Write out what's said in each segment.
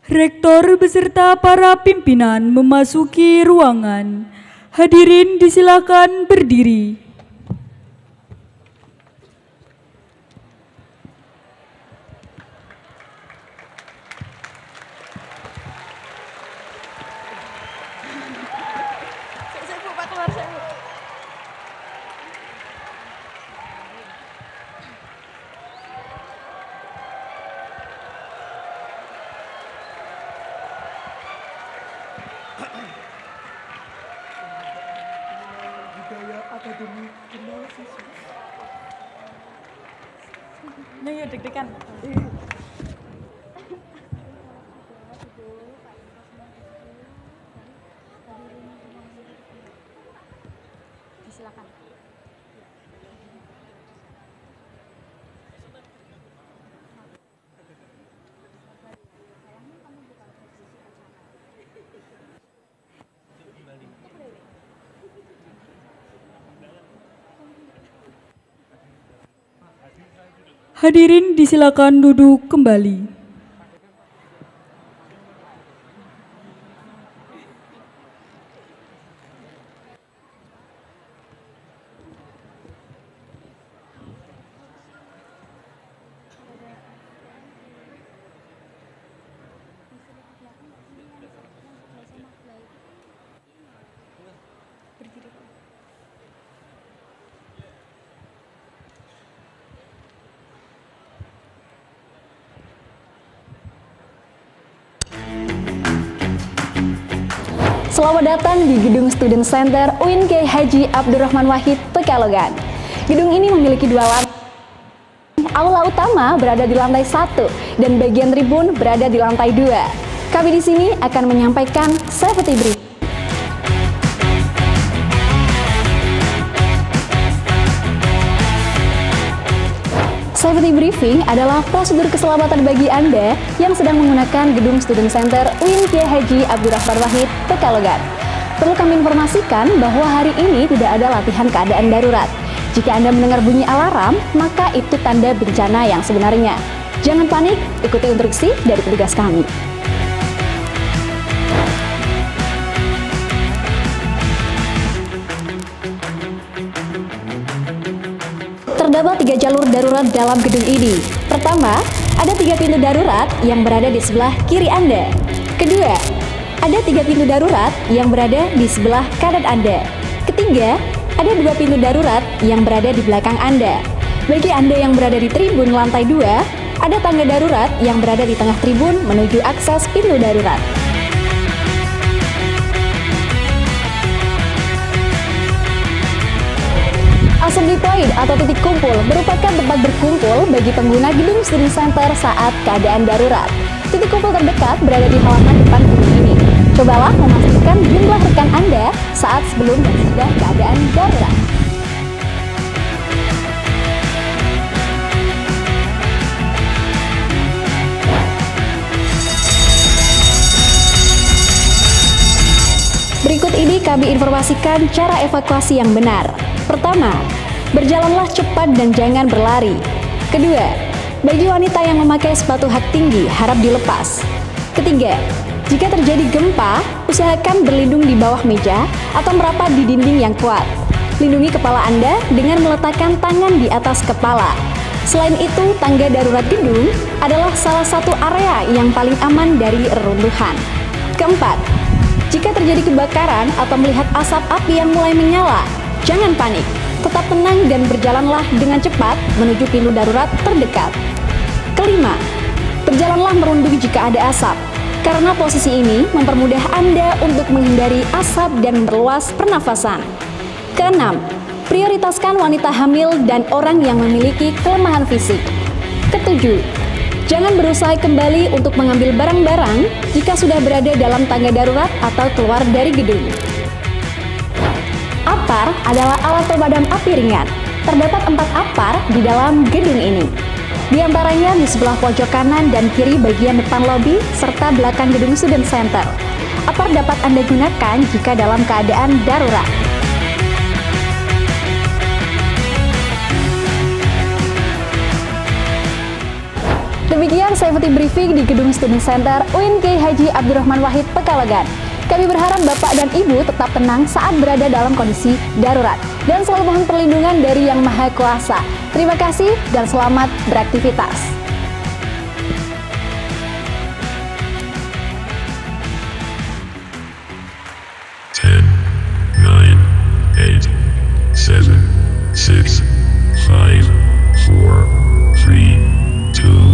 Rektor beserta para pimpinan memasuki ruangan. Hadirin disilakan berdiri. Nah, ya deg-degan. Silakan. Hadirin disilakan duduk kembali. Selamat datang di Gedung Student Center UIN Kiai Haji Abdurrahman Wahid, Pekalongan. Gedung ini memiliki dua lantai. Aula utama berada di lantai 1 dan bagian tribun berada di lantai 2. Kami di sini akan menyampaikan safety brief. Safety briefing adalah prosedur keselamatan bagi Anda yang sedang menggunakan Gedung Student Center UIN Kiai Haji Abdurrahman Wahid, Pekalongan. Perlu kami informasikan bahwa hari ini tidak ada latihan keadaan darurat. Jika Anda mendengar bunyi alarm, maka itu tanda bencana yang sebenarnya. Jangan panik, ikuti instruksi dari petugas kami. Terdapat 3 jalur darurat dalam gedung ini. Pertama, ada 3 pintu darurat yang berada di sebelah kiri Anda. Kedua, ada 3 pintu darurat yang berada di sebelah kanan Anda. Ketiga, ada 2 pintu darurat yang berada di belakang Anda. Bagi Anda yang berada di tribun lantai 2, ada tangga darurat yang berada di tengah tribun menuju akses pintu darurat. Assembly point atau titik kumpul merupakan tempat berkumpul bagi pengguna Gedung Student Center saat keadaan darurat. Titik kumpul terdekat berada di halaman depan gedung ini. Cobalah memastikan jumlah rekan Anda saat sebelum dan sesudah keadaan darurat. Berikut ini kami informasikan cara evakuasi yang benar. Pertama, berjalanlah cepat dan jangan berlari. Kedua, bagi wanita yang memakai sepatu hak tinggi harap dilepas. Ketiga, jika terjadi gempa, usahakan berlindung di bawah meja atau merapat di dinding yang kuat. Lindungi kepala Anda dengan meletakkan tangan di atas kepala. Selain itu, tangga darurat gedung adalah salah satu area yang paling aman dari reruntuhan. Keempat, jika terjadi kebakaran atau melihat asap api yang mulai menyala, jangan panik, tetap tenang dan berjalanlah dengan cepat menuju pintu darurat terdekat. Kelima, berjalanlah merunduk jika ada asap, karena posisi ini mempermudah Anda untuk menghindari asap dan memperluas pernafasan. Keenam, prioritaskan wanita hamil dan orang yang memiliki kelemahan fisik. Ketujuh, jangan berusaha kembali untuk mengambil barang-barang jika sudah berada dalam tangga darurat atau keluar dari gedung. APAR adalah alat pemadam api ringan. Terdapat 4 APAR di dalam gedung ini. Di antaranya di sebelah pojok kanan dan kiri bagian depan lobi serta belakang gedung Student Center. APAR dapat Anda gunakan jika dalam keadaan darurat. Demikian Safety Briefing di Gedung Student Center UIN Kiai Haji Abdurrahman Wahid Pekalongan. Kami berharap Bapak dan Ibu tetap tenang saat berada dalam kondisi darurat dan selalu mohon perlindungan dari Yang Maha Kuasa. Terima kasih dan selamat beraktivitas. 10, 9, 8, 7, 6, 5, 4, 3, 2, 1.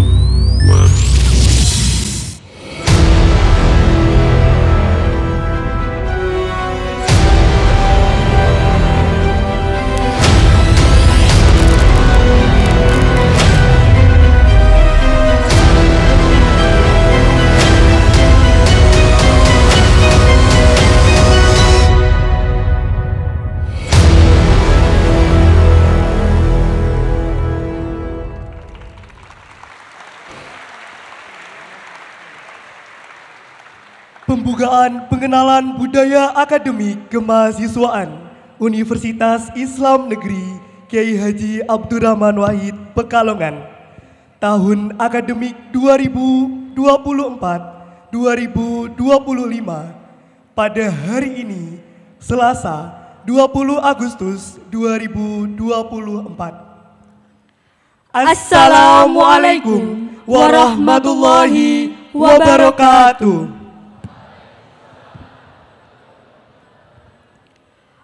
Pembukaan pengenalan budaya akademik kemahasiswaan Universitas Islam Negeri Kiai Haji Abdurrahman Wahid Pekalongan tahun akademik 2024-2025 pada hari ini Selasa 20 Agustus 2024. Assalamualaikum warahmatullahi wabarakatuh.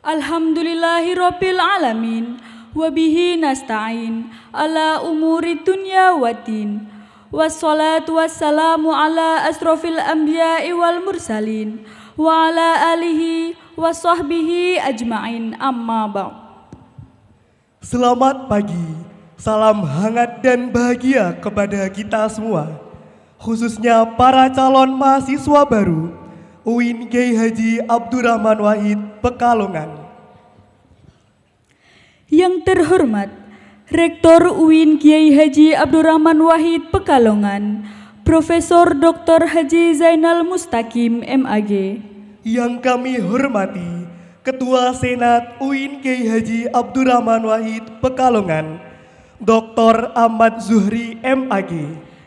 Alhamdulillahirabbil alamin wa bihi nasta'in ala umuri dunya waddin wassalatu wassalamu ala asrofil anbiya'i wal mursalin wa ala alihi wa sahbihi ajma'in amma ba'd. Selamat pagi, salam hangat dan bahagia kepada kita semua, khususnya para calon mahasiswa baru UIN Kiai Haji Abdurrahman Wahid Pekalongan. Yang terhormat Rektor UIN Kiai Haji Abdurrahman Wahid Pekalongan, Profesor Dr. Haji Zainal Mustaqim MAG. Yang kami hormati Ketua Senat UIN Kiai Haji Abdurrahman Wahid Pekalongan, Dr. Ahmad Zuhri MAG.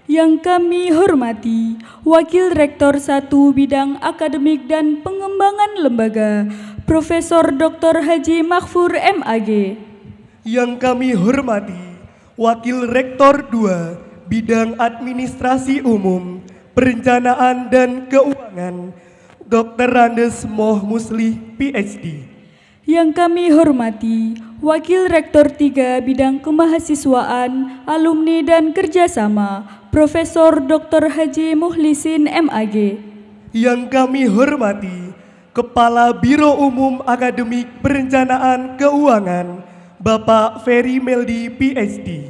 Yang kami hormati Wakil Rektor 1 Bidang Akademik dan Pengembangan Lembaga, Profesor Dr. Haji Maghfur MAG. Yang kami hormati Wakil Rektor 2 Bidang Administrasi Umum, Perencanaan dan Keuangan, Dr. Randes Moh Muslih PhD. Yang kami hormati Wakil Rektor 3 Bidang Kemahasiswaan, Alumni dan Kerjasama, Profesor Dr. Haji Muhlisin MAG. Yang kami hormati Kepala Biro Umum Akademik Perencanaan Keuangan, Bapak Ferry Meldi PhD.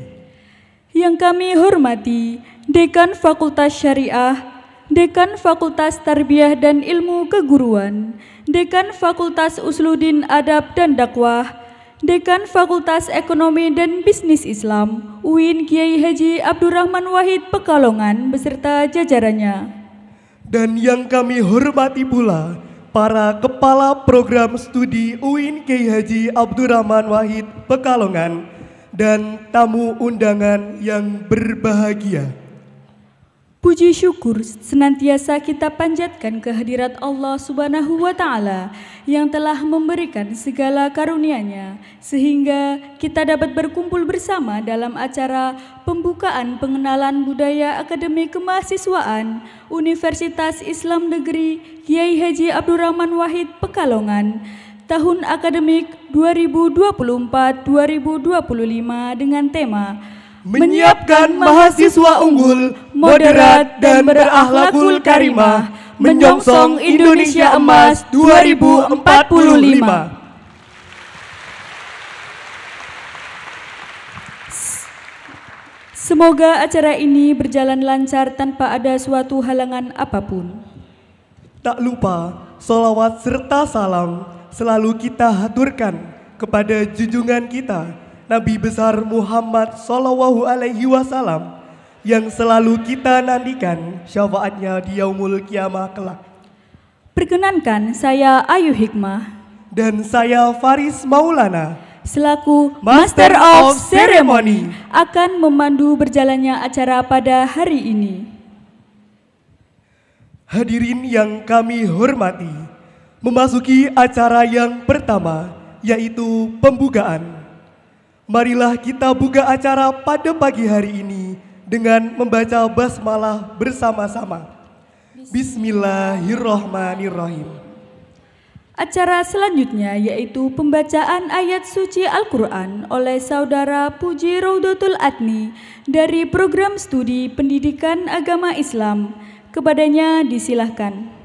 Yang kami hormati Dekan Fakultas Syariah, Dekan Fakultas Tarbiyah dan Ilmu Keguruan, Dekan Fakultas Usluddin Adab dan Dakwah, Dekan Fakultas Ekonomi dan Bisnis Islam UIN Kiai Haji Abdurrahman Wahid Pekalongan beserta jajarannya. Dan yang kami hormati pula para Kepala Program Studi UIN Kiai Haji Abdurrahman Wahid Pekalongan dan tamu undangan yang berbahagia. Puji syukur senantiasa kita panjatkan kehadirat Allah Subhanahu wa Ta'ala yang telah memberikan segala karunia-Nya sehingga kita dapat berkumpul bersama dalam acara pembukaan pengenalan budaya akademik kemahasiswaan Universitas Islam Negeri Kiai Haji Abdurrahman Wahid Pekalongan tahun akademik 2024-2025 dengan tema Menyiapkan mahasiswa unggul, moderat dan berakhlakul karimah, menyongsong Indonesia Emas 2045. Semoga acara ini berjalan lancar tanpa ada suatu halangan apapun. Tak lupa, sholawat serta salam selalu kita haturkan kepada junjungan kita Nabi besar Muhammad Sallallahu Alaihi Wasallam yang selalu kita nantikan syafaatnya di yaumul kiamah kelak. Perkenankan saya Ayu Hikmah dan saya Faris Maulana selaku Master of Ceremony akan memandu berjalannya acara pada hari ini. Hadirin yang kami hormati, memasuki acara yang pertama, yaitu pembukaan. Marilah kita buka acara pada pagi hari ini dengan membaca basmalah bersama-sama. Bismillahirrahmanirrahim. Acara selanjutnya yaitu pembacaan ayat suci Al-Quran oleh Saudara Puji Raudatul Adni dari Program Studi Pendidikan Agama Islam. Kepadanya disilahkan.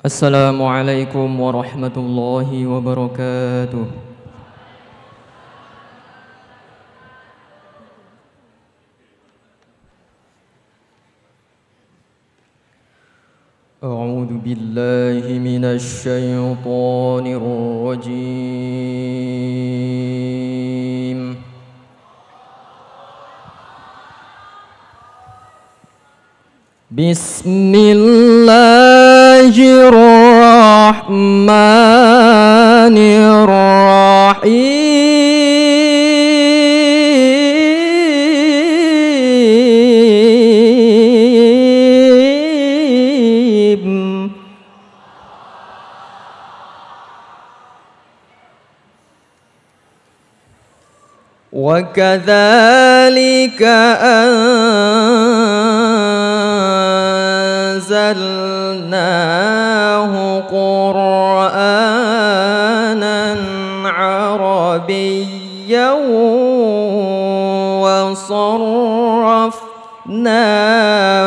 Assalamualaikum warahmatullahi wabarakatuh. A'udzu billahi minasy syaithanir rajim. Bismillahirrahmanirrahim. وَكَذَلِكَ أَنزَلْنَاهُ قُرْآنًا عَرَبِيًّا وَصَرَّفْنَا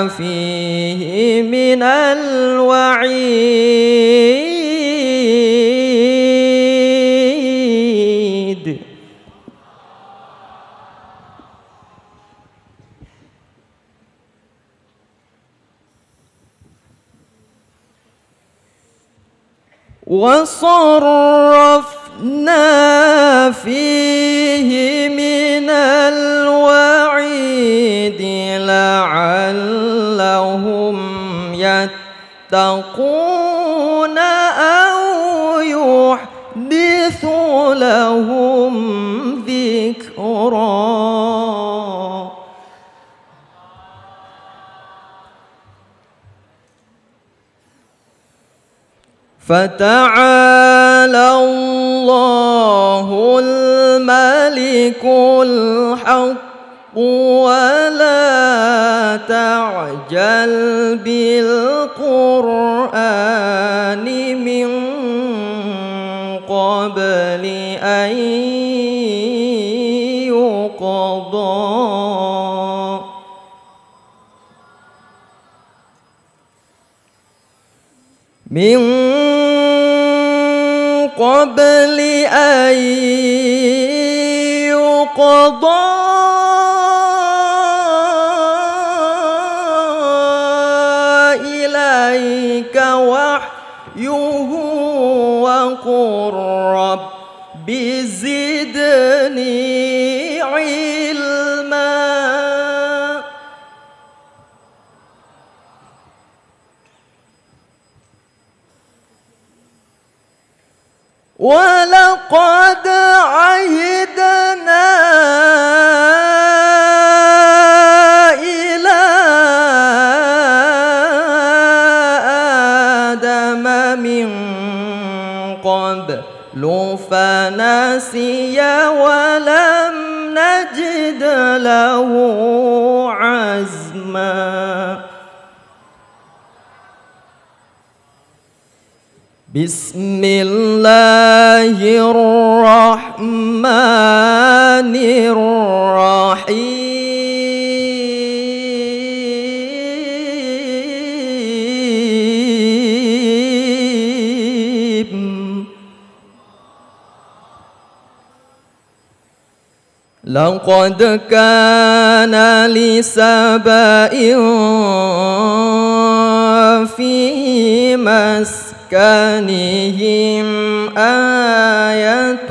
فِيهِ مِنَ الْوَعِيدِ وَصَرَّفْنَا فِيهِ مِنَ الْوَعِيدِ لَعَلَّهُمْ يَتَّقُونَ أَوْ يُحْدِثُ لَهُمْ ذِكْرًا. فَتَعَالَى اللَّهُ الْمَلِكُ الْحَقُّ وَلَا تَعْجَلْ بِالْقُرْآنِ مِنْ قَبْلِ أَنْ يُقْضَى إِلَيْكَ وَحْيُهُ وَقُلْ رَبِّ زِدْنِي عِلْمًا. وَلَقَدْ عَهِدْنَا من قبل فنسي ولم نجد له عزما بسم الله الرحمن الرحيم لقد كان لسبإ في مسكنهم آية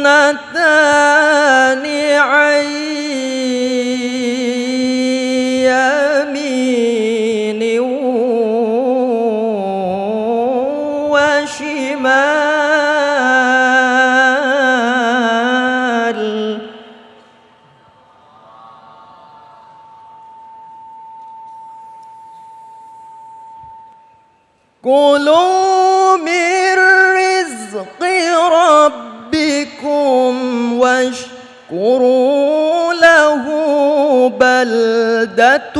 جنتان عن يمين وشمال كلوا من رزق ربكم واشكروا له بلدة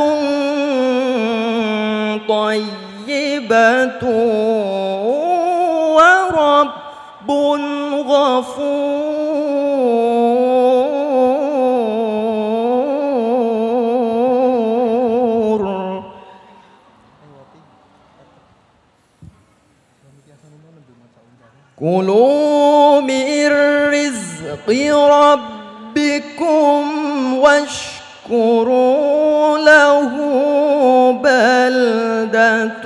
طيبة ورب غفور كلوا من رزق ربكم واشكروا له بلدة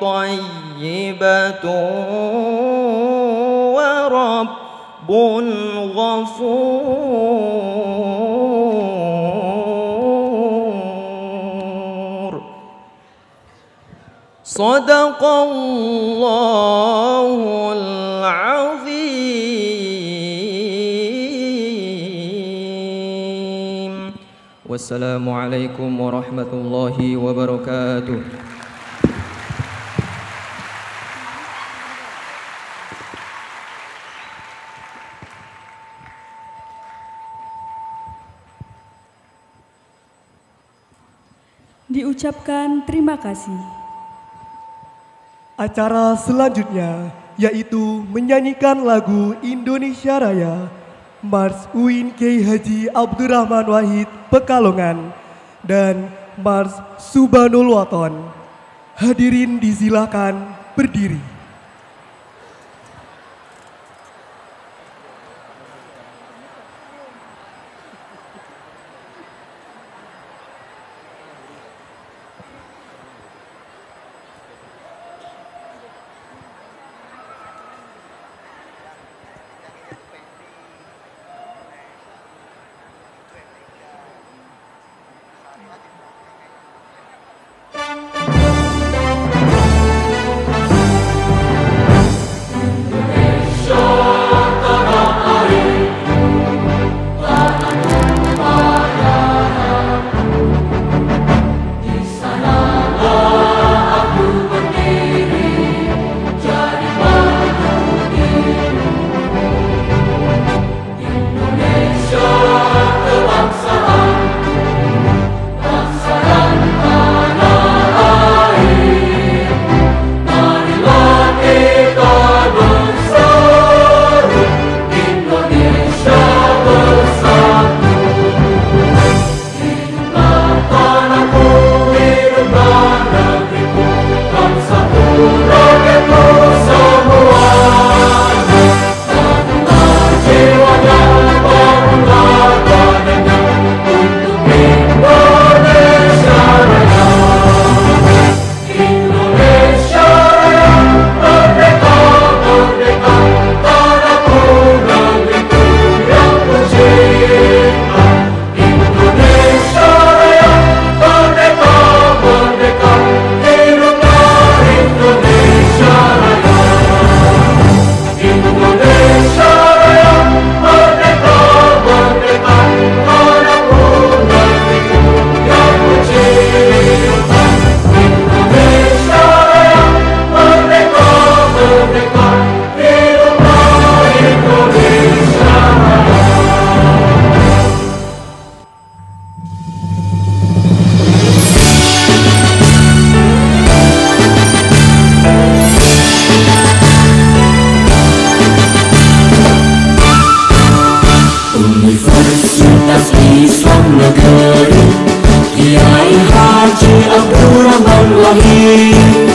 طيبة ورب غفور صدق الله العظيم والسلام عليكم ورحمة الله وبركاته. Diucapkan terima kasih. Acara selanjutnya yaitu menyanyikan lagu Indonesia Raya, Mars UIN Kiai Haji Abdurrahman Wahid Pekalongan, dan Mars Subhanul Waton. Hadirin disilakan berdiri. Islam negeri Kiai Haji Abdurrahman Wahid,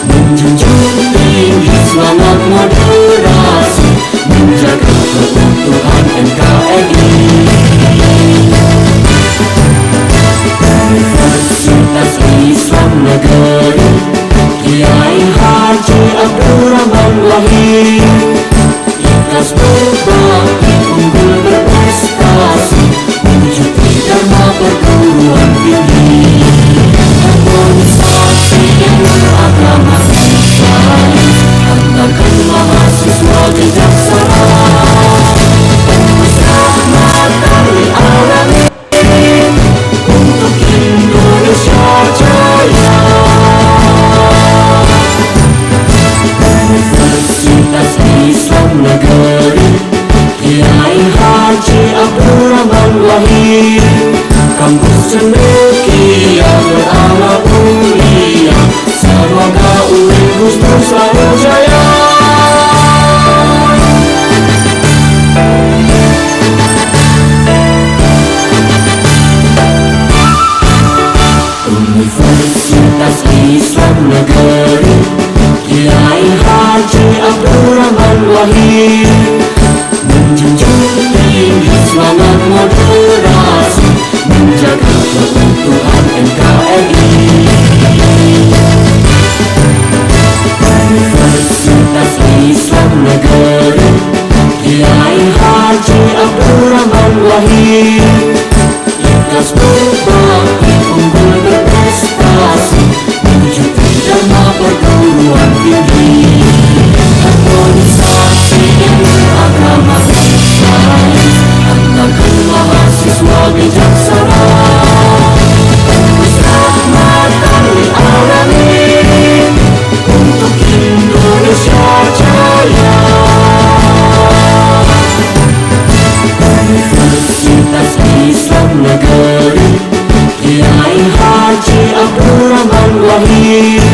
menjunjung tinggi semangat moderasi, menjaga keutuhan NKRI. Universitas Islam negeri Kiai Haji Abdurrahman Wahid, ikhlas berbakti, unggul berprestasi, mewujudi dharma perguruan tinggi. Harmonisasi ilmu agama dan sains, hantarkan mahasiswa bijaksana, tembus rahmatan lil alamin, untuk Indonesia jaya. Universitas Islam negeri Kiai Haji Abdurrahman Wahid, kampus cendekia beramal mulia, semoga UIN Gus Dur selalu jaya. Universitas Islam negeri Kiai Haji Abdurrahman Wahid, menjunjung tinggi semangat moderasi, menjaga keutuhan NKRI. Universitas Islam negeri Kiai Haji Abdurrahman Wahid, ikhlas berbakti, unggul berprestasi, mewujudi dharma perguruan tinggi. Harmonisasi ilmu agama dan sains, hantarkan mahasiswa bijaksana, tembus rahmatan lil alamin, untuk Indonesia jaya. Universitas Islam negeri Kiai Haji Abdurrahman Wahid,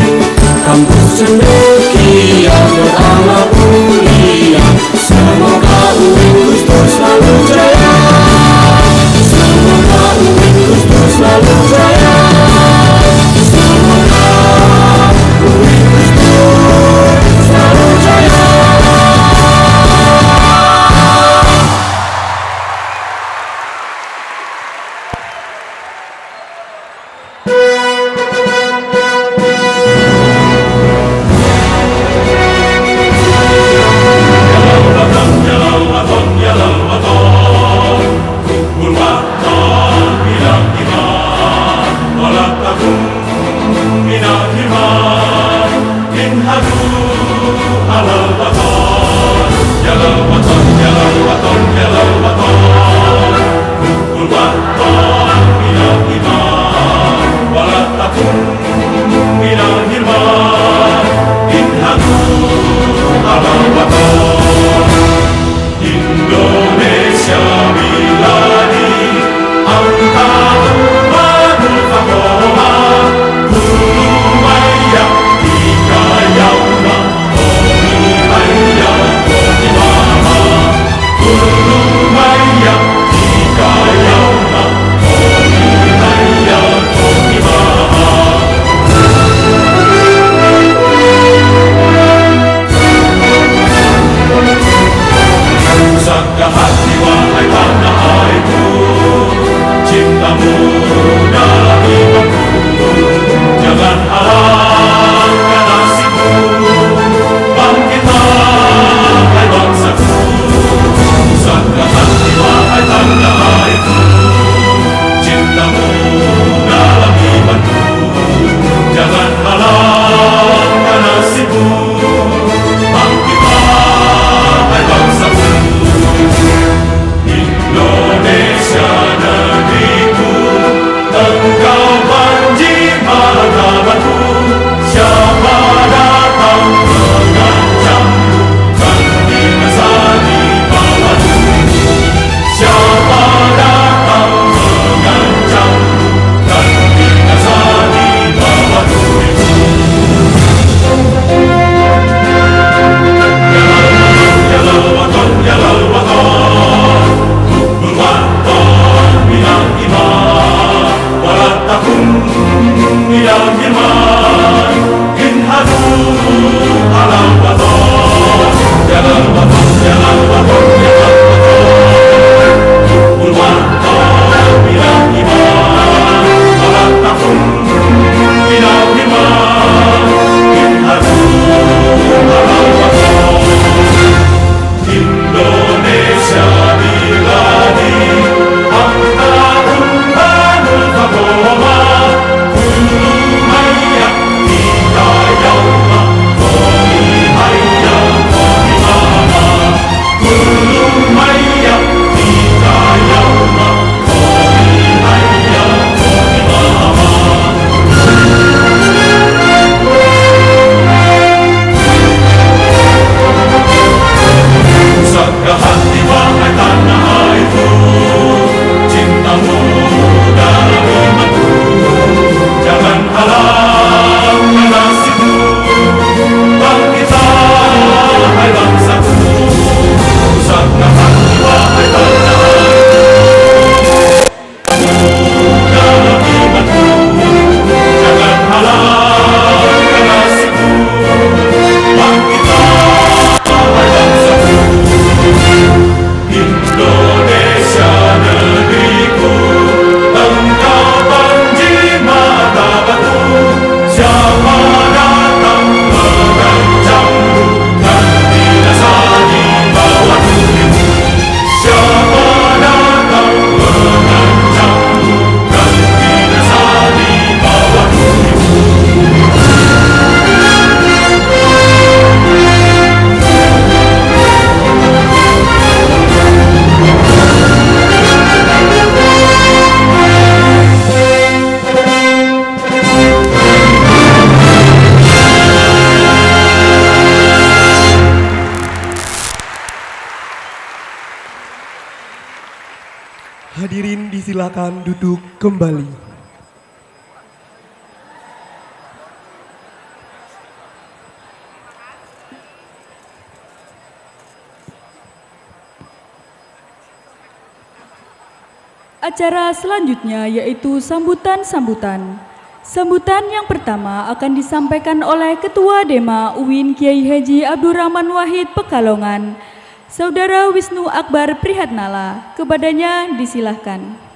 kampus cendekia beramal mulia, semoga UIN Gus Dur selalu jaya. Semoga UIN Gus Dur selalu jaya. Semoga UIN Gus Dur selalu jaya. Silakan duduk kembali. Acara selanjutnya yaitu sambutan-sambutan. Sambutan yang pertama akan disampaikan oleh Ketua Dema UIN Kiai Haji Abdurrahman Wahid Pekalongan, Saudara Wisnu Akbar Prihatnala. Kepadanya disilahkan.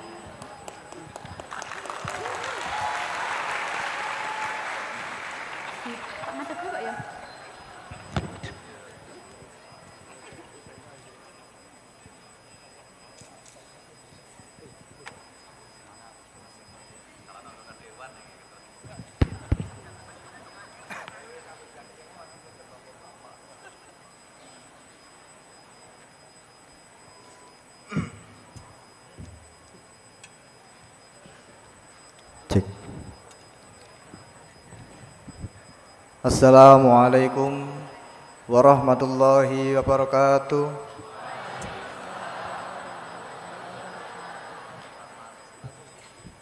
Assalamualaikum warahmatullahi wabarakatuh.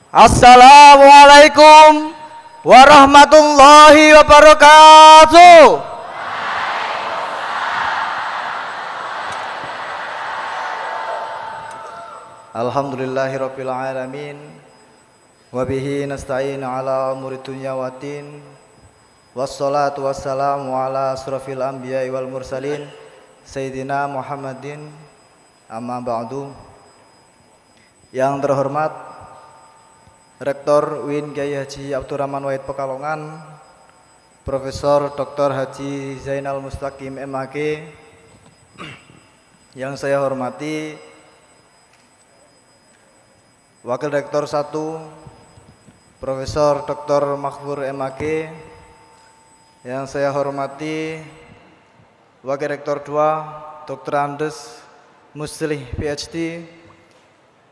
Assalamualaikum warahmatullahi wabarakatuh. Alhamdulillahirabbil alamin. Wa bihi nasta'inu ala umuri dunya waddin. Wassalatu wassalamu ala asrafil anbiya'i wal mursalin Sayyidina Muhammadin. Amma ba'du. Yang terhormat Rektor UIN Kiai Haji Abdurrahman Wahid Pekalongan, Profesor Dr. Haji Zainal Mustaqim MAG. Yang saya hormati Wakil Rektor 1 Profesor Dr. Makhfur MAG. Yang saya hormati Wakil Rektor 2 Dr. Andes Muslih PhD.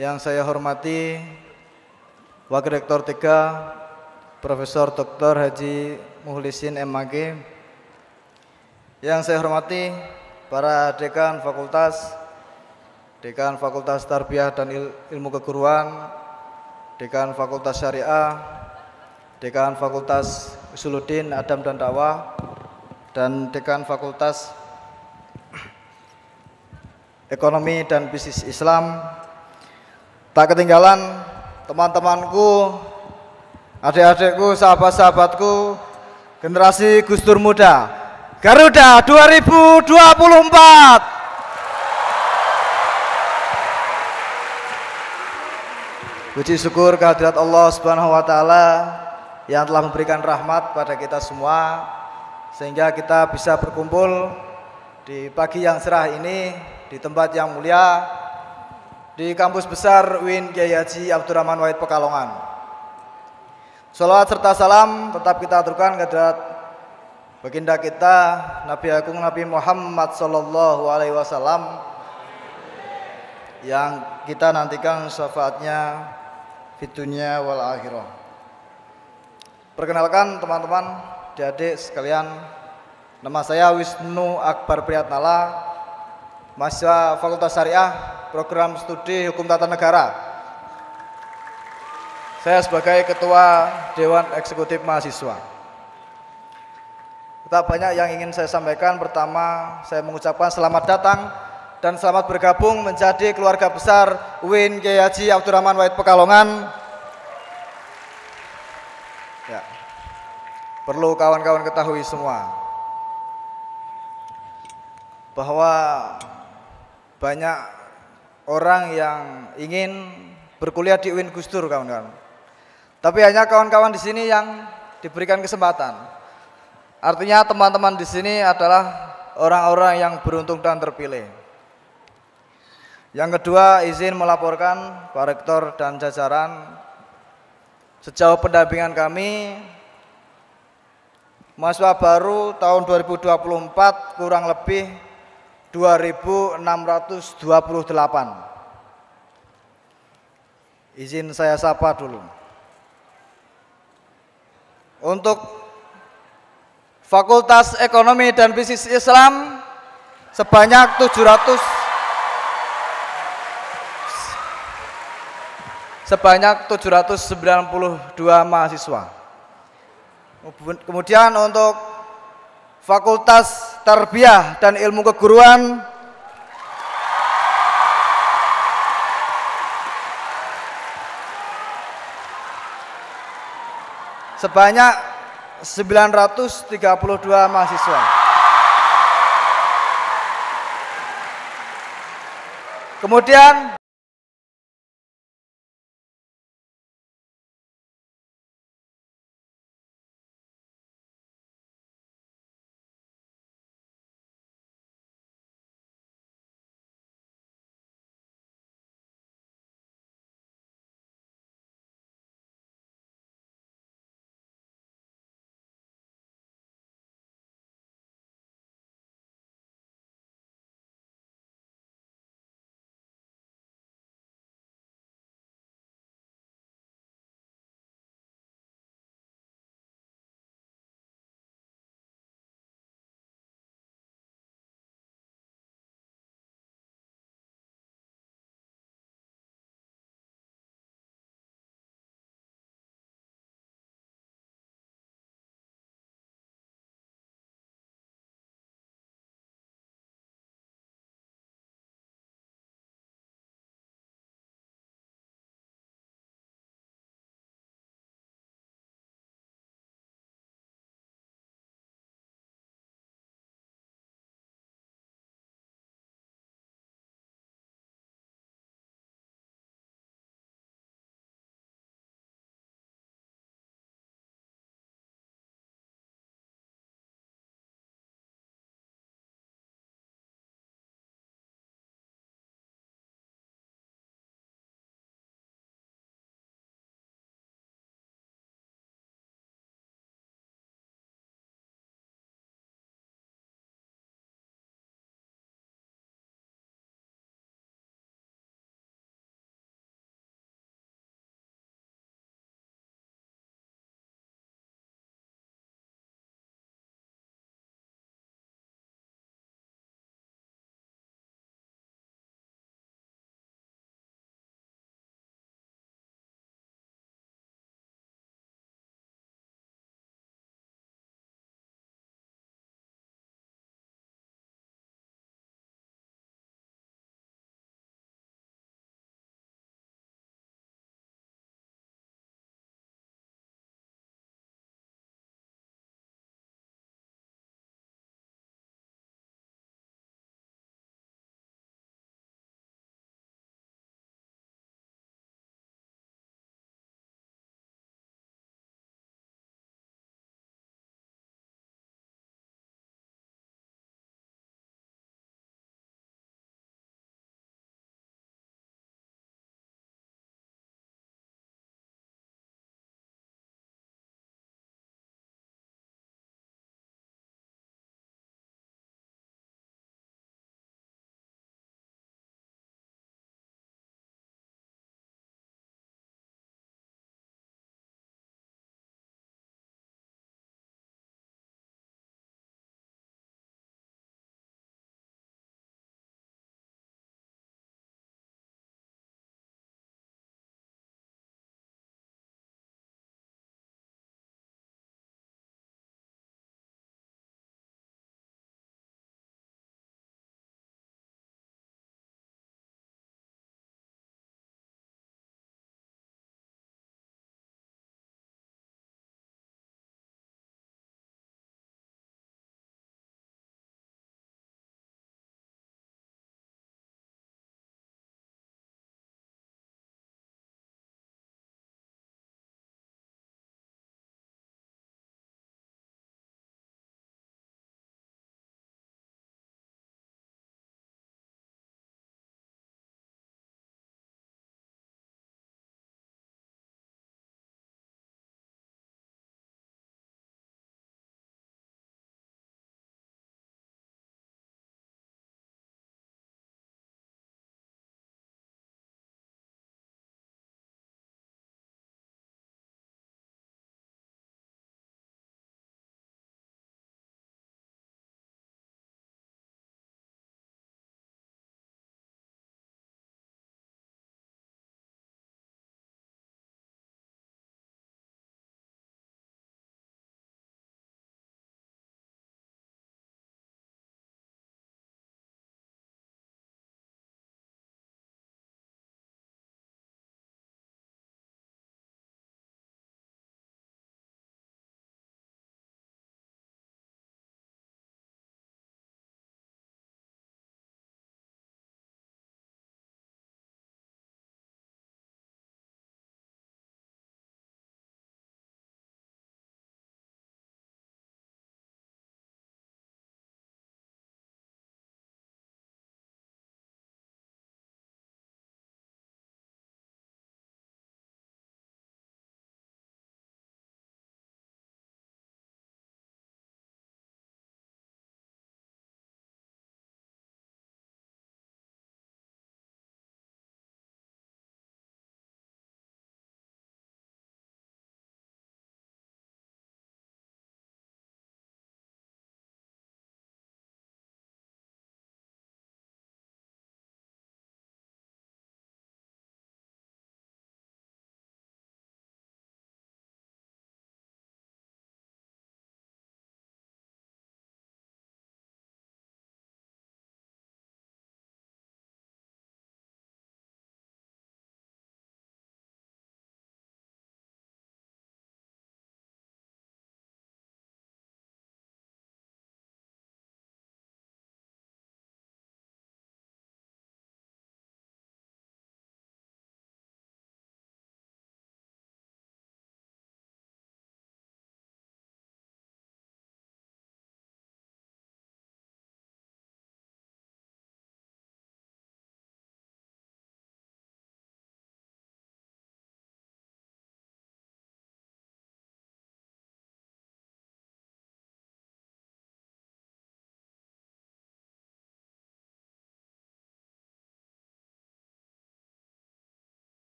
Yang saya hormati Wakil Rektor 3 Profesor Dr. Haji Muhlisin MAG. Yang saya hormati para Dekan Fakultas Tarbiyah dan Ilmu Keguruan, Dekan Fakultas Syariah, Dekan Fakultas Usuluddin, Adab dan Dakwah, dan Dekan Fakultas Ekonomi dan Bisnis Islam. Tak ketinggalan teman-temanku, adik-adikku, sahabat-sahabatku, generasi Gus Dur Muda, Garuda 2024. Puji syukur kehadirat Allah Subhanahu wa taala yang telah memberikan rahmat pada kita semua sehingga kita bisa berkumpul di pagi yang cerah ini di tempat yang mulia di kampus besar UIN Kiai Haji Abdurrahman Wahid Pekalongan. Shalawat serta salam tetap kita aturkan kehadirat baginda kita Nabi Agung Nabi Muhammad sallallahu alaihi wasallam yang kita nantikan syafaatnya di dunia wal akhirah. Perkenalkan teman-teman, adik-adik sekalian, nama saya Wisnu Akbar Prihatnala, mahasiswa Fakultas Syariah, Program Studi Hukum Tata Negara. Saya sebagai Ketua Dewan Eksekutif Mahasiswa. Tak banyak yang ingin saya sampaikan. Pertama, saya mengucapkan selamat datang dan selamat bergabung menjadi keluarga besar UIN Kiai Haji Abdurrahman Wahid Pekalongan. Ya. Perlu kawan-kawan ketahui semua bahwa banyak orang yang ingin berkuliah di UIN Gus Dur, kawan-kawan. Tapi hanya kawan-kawan di sini yang diberikan kesempatan. Artinya teman-teman di sini adalah orang-orang yang beruntung dan terpilih. Yang kedua, izin melaporkan Pak Rektor dan jajaran, sejauh pendampingan kami, mahasiswa baru tahun 2024 kurang lebih 2.628. Izin saya sapa dulu. Untuk Fakultas Ekonomi dan Bisnis Islam sebanyak 700 sebanyak 792 mahasiswa. Kemudian untuk Fakultas Tarbiyah dan Ilmu Keguruan sebanyak 932 mahasiswa. Kemudian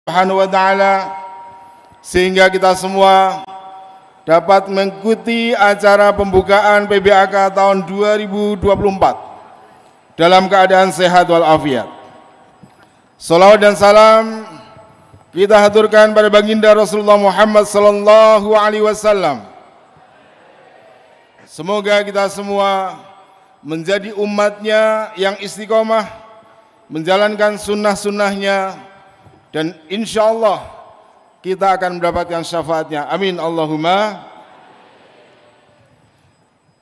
Subhanahu wa ta'ala, sehingga kita semua dapat mengikuti acara pembukaan PBAK tahun 2024 dalam keadaan sehat walafiat. Salawat dan salam kita haturkan pada baginda Rasulullah Muhammad sallallahu alaihi wasallam. Semoga kita semua menjadi umatnya yang istiqomah menjalankan sunnah-sunnahnya, dan insya Allah kita akan mendapatkan syafaatnya. Amin Allahumma.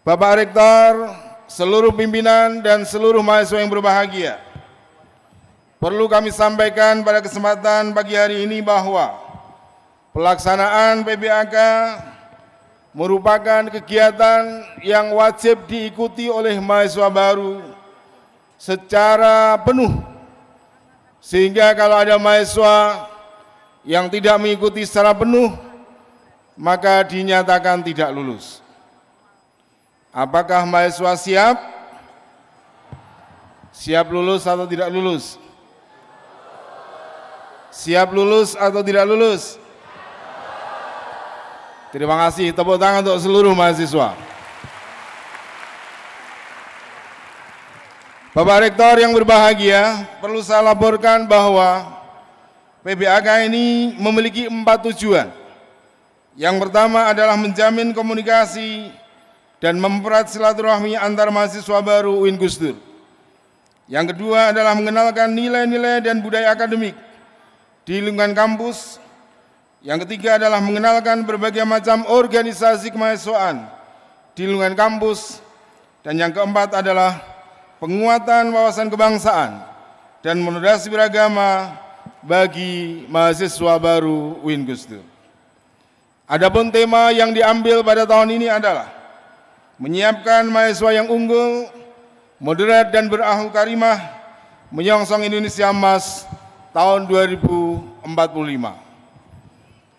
Bapak Rektor, seluruh pimpinan dan seluruh mahasiswa yang berbahagia, perlu kami sampaikan pada kesempatan pagi hari ini bahwa pelaksanaan PBAK merupakan kegiatan yang wajib diikuti oleh mahasiswa baru secara penuh, sehingga kalau ada mahasiswa yang tidak mengikuti secara penuh maka dinyatakan tidak lulus. Apakah mahasiswa siap? Siap lulus atau tidak lulus? Siap lulus atau tidak lulus? Terima kasih, tepuk tangan untuk seluruh mahasiswa. Bapak Rektor yang berbahagia, perlu saya laporkan bahwa PBAK ini memiliki 4 tujuan. Yang pertama adalah menjamin komunikasi dan mempererat silaturahmi antar mahasiswa baru UIN Gus Dur. Yang kedua adalah mengenalkan nilai-nilai dan budaya akademik di lingkungan kampus. Yang ketiga adalah mengenalkan berbagai macam organisasi kemahasiswaan di lingkungan kampus. Dan yang keempat adalah penguatan wawasan kebangsaan dan moderasi beragama bagi mahasiswa baru UIN Gus Dur. Adapun tema yang diambil pada tahun ini adalah menyiapkan mahasiswa yang unggul, moderat dan berakhlak karimah, menyongsong Indonesia Emas tahun 2045.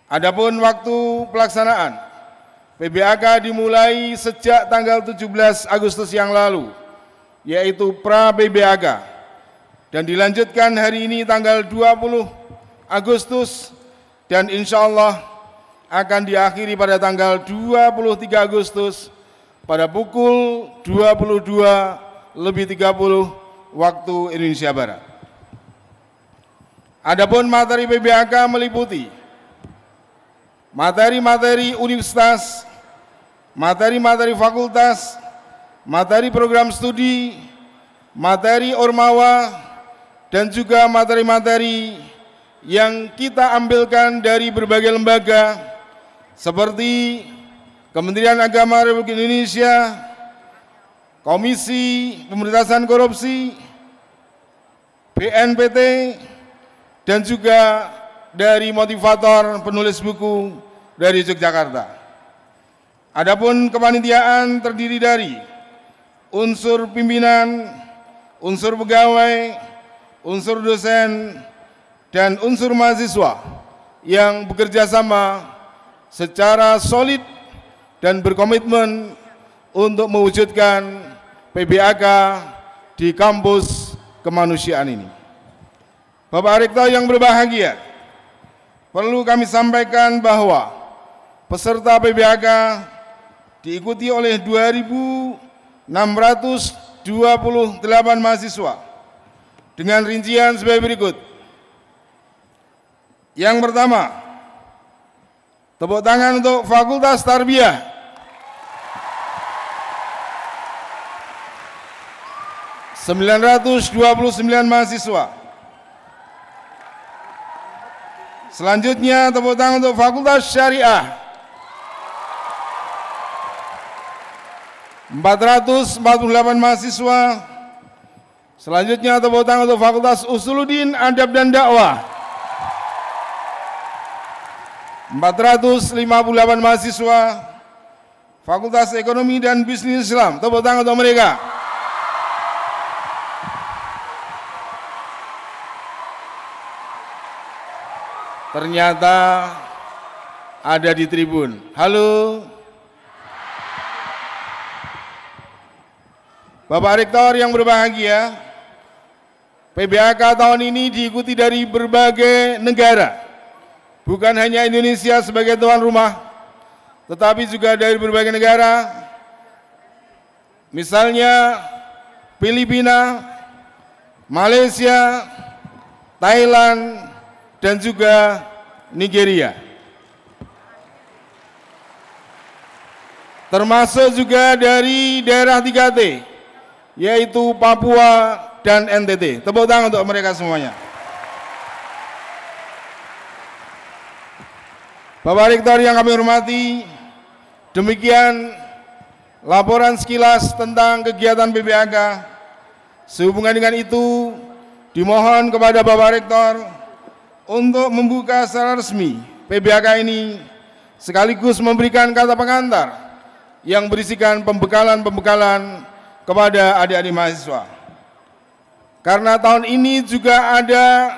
Adapun waktu pelaksanaan PBAK dimulai sejak tanggal 17 Agustus yang lalu, yaitu pra-PBAK, dan dilanjutkan hari ini tanggal 20 Agustus dan insya Allah akan diakhiri pada tanggal 23 Agustus pada pukul 22:30 waktu Indonesia Barat. Adapun materi PBAK meliputi materi-materi universitas, materi-materi fakultas, materi program studi, materi ormawa, dan juga materi-materi yang kita ambilkan dari berbagai lembaga seperti Kementerian Agama Republik Indonesia, Komisi Pemberantasan Korupsi, BNPT, dan juga dari motivator penulis buku dari Yogyakarta. Adapun kepanitiaan terdiri dari unsur pimpinan, unsur pegawai, unsur dosen, dan unsur mahasiswa yang bekerja sama secara solid dan berkomitmen untuk mewujudkan PBAK di kampus kemanusiaan ini. Bapak Rektor yang berbahagia, perlu kami sampaikan bahwa peserta PBAK diikuti oleh 2.628 mahasiswa dengan rincian sebagai berikut. Yang pertama, tepuk tangan untuk Fakultas Tarbiyah. 929 mahasiswa. Selanjutnya tepuk tangan untuk Fakultas Syariah. 448 mahasiswa. Selanjutnya tepuk tangan untuk Fakultas Usuluddin, Adab dan Dakwah. 458 mahasiswa. Fakultas Ekonomi dan Bisnis Islam. Tepuk tangan untuk mereka. Ternyata ada di tribun. Halo. Bapak Rektor yang berbahagia, PBAK tahun ini diikuti dari berbagai negara, bukan hanya Indonesia sebagai tuan rumah, tetapi juga dari berbagai negara, misalnya Filipina, Malaysia, Thailand, dan juga Nigeria. Termasuk juga dari daerah 3T, yaitu Papua dan NTT. Tepuk tangan untuk mereka semuanya. Bapak Rektor yang kami hormati, demikian laporan sekilas tentang kegiatan PBAK. Sehubungan dengan itu, dimohon kepada Bapak Rektor untuk membuka secara resmi PBAK ini, sekaligus memberikan kata pengantar yang berisikan pembekalan-pembekalan kepada adik-adik mahasiswa. Karena tahun ini juga ada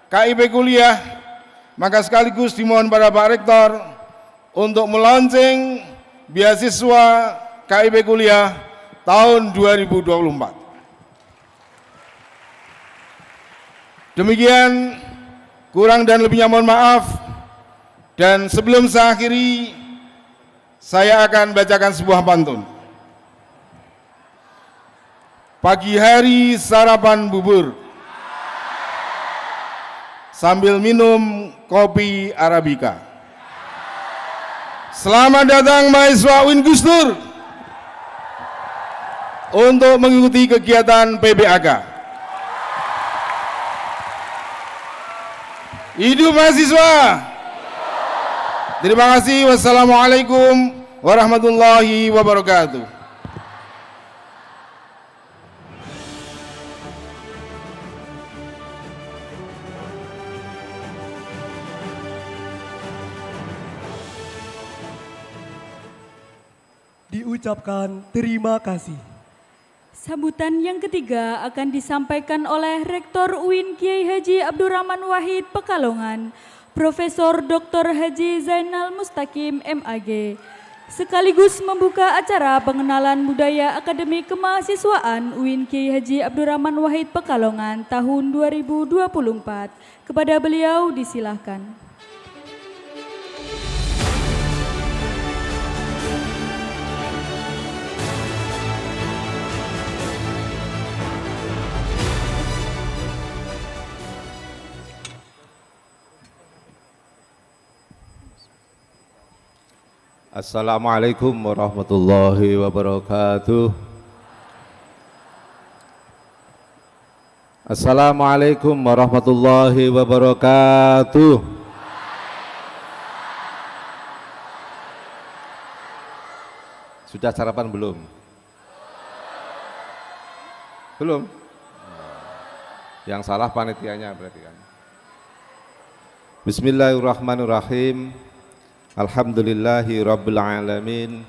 KIP kuliah, maka sekaligus dimohon pada Pak Rektor untuk melaunching beasiswa KIP kuliah tahun 2024. Demikian, kurang dan lebihnya mohon maaf, dan sebelum saya akhiri, saya akan bacakan sebuah pantun. Pagi hari sarapan bubur, sambil minum kopi Arabica. Selamat datang mahasiswa UIN Gus Dur untuk mengikuti kegiatan PBAK. Hidup mahasiswa. Terima kasih. Wassalamualaikum warahmatullahi wabarakatuh. Diucapkan terima kasih. Sambutan yang ketiga akan disampaikan oleh Rektor UIN Kiai Haji Abdurrahman Wahid Pekalongan, Profesor Dr. Haji Zainal Mustaqim MAG, sekaligus membuka acara pengenalan budaya akademik kemahasiswaan UIN Kiai Haji Abdurrahman Wahid Pekalongan tahun 2024. Kepada beliau disilahkan. Assalamualaikum warahmatullahi wabarakatuh. Assalamualaikum warahmatullahi wabarakatuh. Sudah sarapan belum? Belum? Yang salah panitianya berarti kan. Bismillahirrahmanirrahim. Alhamdulillahi rabbil alamin.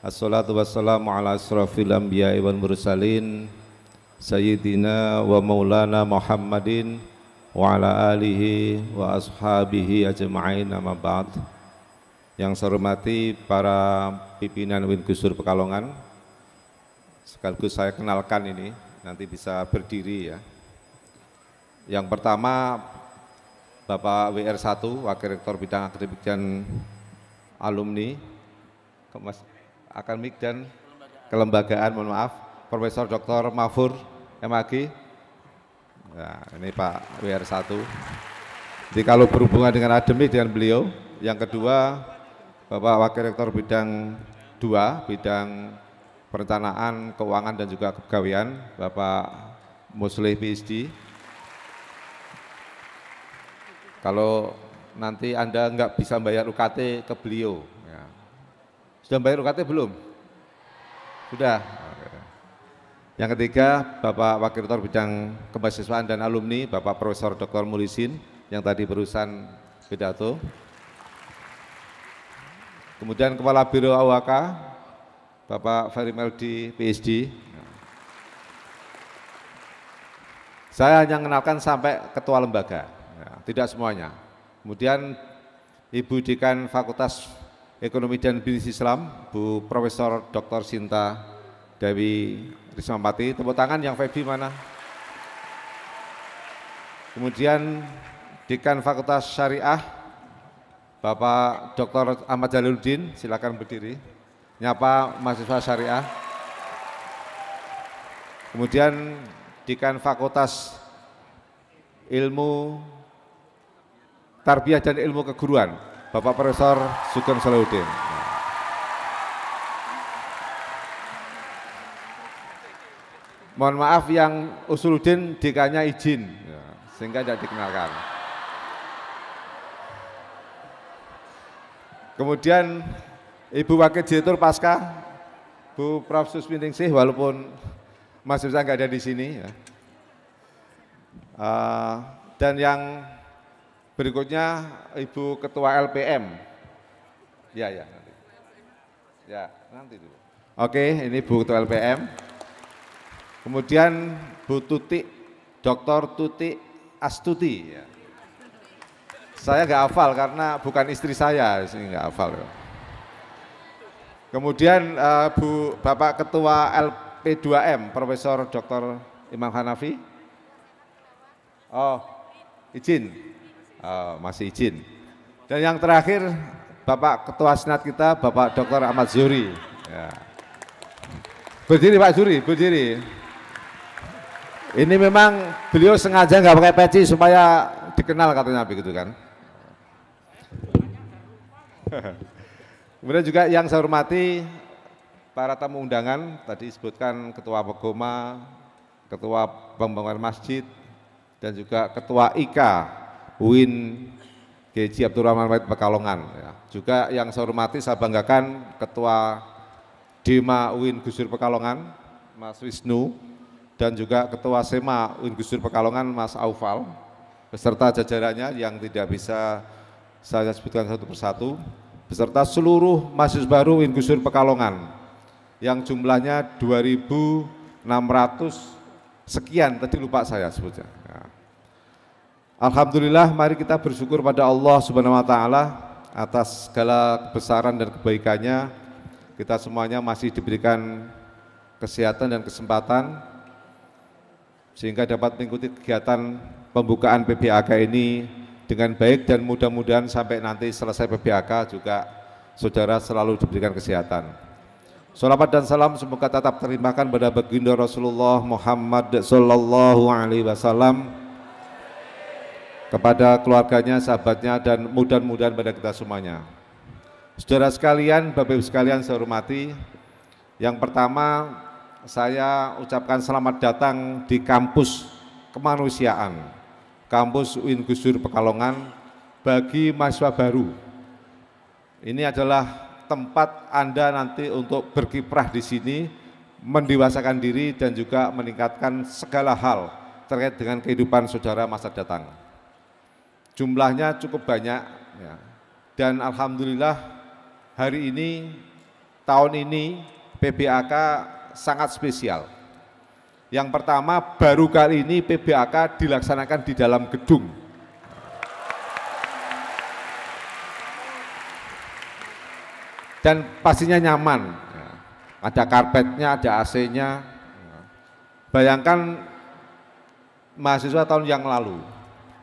Assalatu wassalamu ala asrafil anbiya'i wal mursalin Sayyidina wa maulana Muhammadin wa ala alihi wa ashabihi ajma'in, amma ba'd. Yang saya hormati para pimpinan UIN Gus Dur Pekalongan, sekaligus saya kenalkan ini, nanti bisa berdiri ya. Yang pertama Bapak WR1, Wakil Rektor Bidang Akademik dan Alumni Akademik dan Kelembagaan, mohon maaf, Profesor Dr. Mahfur MAG. Nah, ini Pak WR1. Jadi kalau berhubungan dengan akademik dengan beliau. Yang kedua Bapak Wakil Rektor Bidang 2, Bidang Perencanaan, Keuangan dan juga Kepegawaian, Bapak Muslih PhD. Kalau nanti Anda nggak bisa bayar UKT ke beliau. Ya. Sudah bayar UKT belum? Sudah. Oke. Yang ketiga, Bapak Wakil Rektor Bidang Kemahasiswaan dan Alumni, Bapak Profesor Dr. Mulisin, yang tadi berurusan pidato. Kemudian Kepala Biro AWK, Bapak Ferry Meldi, PhD. Saya hanya mengenalkan sampai ketua lembaga, ya, tidak semuanya. Kemudian Ibu Dekan Fakultas Ekonomi dan Bisnis Islam, Bu Profesor Dr. Sinta Dewi Rismapati. Tepuk tangan yang Feby mana? Kemudian Dekan Fakultas Syariah Bapak Dr. Ahmad Jalaluddin, silakan berdiri. Nyapa mahasiswa syariah. Kemudian Dekan Fakultas Ilmu Tarbiyah dan Ilmu Keguruan Bapak Profesor Sugeng Salahuddin. Mohon maaf yang Usuluddin dekannya izin, sehingga tidak dikenalkan. Kemudian Ibu Wakil Direktur Pasca, Bu Prof. Susminingsih, walaupun Mas Bisa nggak ada di sini. Ya. Dan yang berikutnya Ibu Ketua LPM. Ya nanti. Ya nanti dulu. Oke, ini Bu Ketua LPM. Kemudian Bu Tuti, Dr. Tuti Astuti. Ya. Saya nggak hafal karena bukan istri saya, sini nggak hafal. Kemudian Bapak Ketua LP2M, Profesor Dr. Imam Hanafi. Oh, izin, masih izin. Dan yang terakhir Bapak Ketua Senat kita, Bapak Dr. Ahmad Zuhri. Ya. Berdiri Pak Zuhri, berdiri. Ini memang beliau sengaja nggak pakai peci supaya dikenal katanya begitu kan. Kemudian juga yang saya hormati para tamu undangan, tadi disebutkan Ketua Pegoma, Ketua Pembangunan Masjid, dan juga Ketua IKA UIN GJ Abdurrahman Wahid Pekalongan. Ya. Juga yang saya hormati, saya banggakan Ketua Dema UIN Gus Dur Pekalongan, Mas Wisnu, dan juga Ketua SEMA UIN Gus Dur Pekalongan, Mas Aufal, beserta jajarannya yang tidak bisa saya sebutkan satu persatu, beserta seluruh mahasiswa baru UIN Gus Dur Pekalongan yang jumlahnya 2.600 sekian, tadi lupa saya sebutnya. Ya. Alhamdulillah, mari kita bersyukur pada Allah Subhanahu wa taala atas segala kebesaran dan kebaikannya. Kita semuanya masih diberikan kesehatan dan kesempatan sehingga dapat mengikuti kegiatan pembukaan PBAK ini dengan baik, dan mudah-mudahan sampai nanti selesai PBAK juga saudara selalu diberikan kesehatan. Salawat dan salam semoga tetap terimakan pada baginda Rasulullah Muhammad sallallahu alaihi wasallam, kepada keluarganya, sahabatnya, dan mudah-mudahan pada kita semuanya. Saudara sekalian, Bapak Ibu sekalian saya hormati, yang pertama saya ucapkan selamat datang di kampus kemanusiaan, kampus UIN Gus Dur Pekalongan bagi mahasiswa baru. Ini adalah tempat Anda nanti untuk berkiprah di sini, mendewasakan diri dan juga meningkatkan segala hal terkait dengan kehidupan saudara masa datang. Jumlahnya cukup banyak ya. Dan alhamdulillah hari ini, tahun ini PBAK sangat spesial. Yang pertama, baru kali ini PBAK dilaksanakan di dalam gedung. Dan pastinya nyaman. Ada karpetnya, ada AC-nya. Bayangkan mahasiswa tahun yang lalu,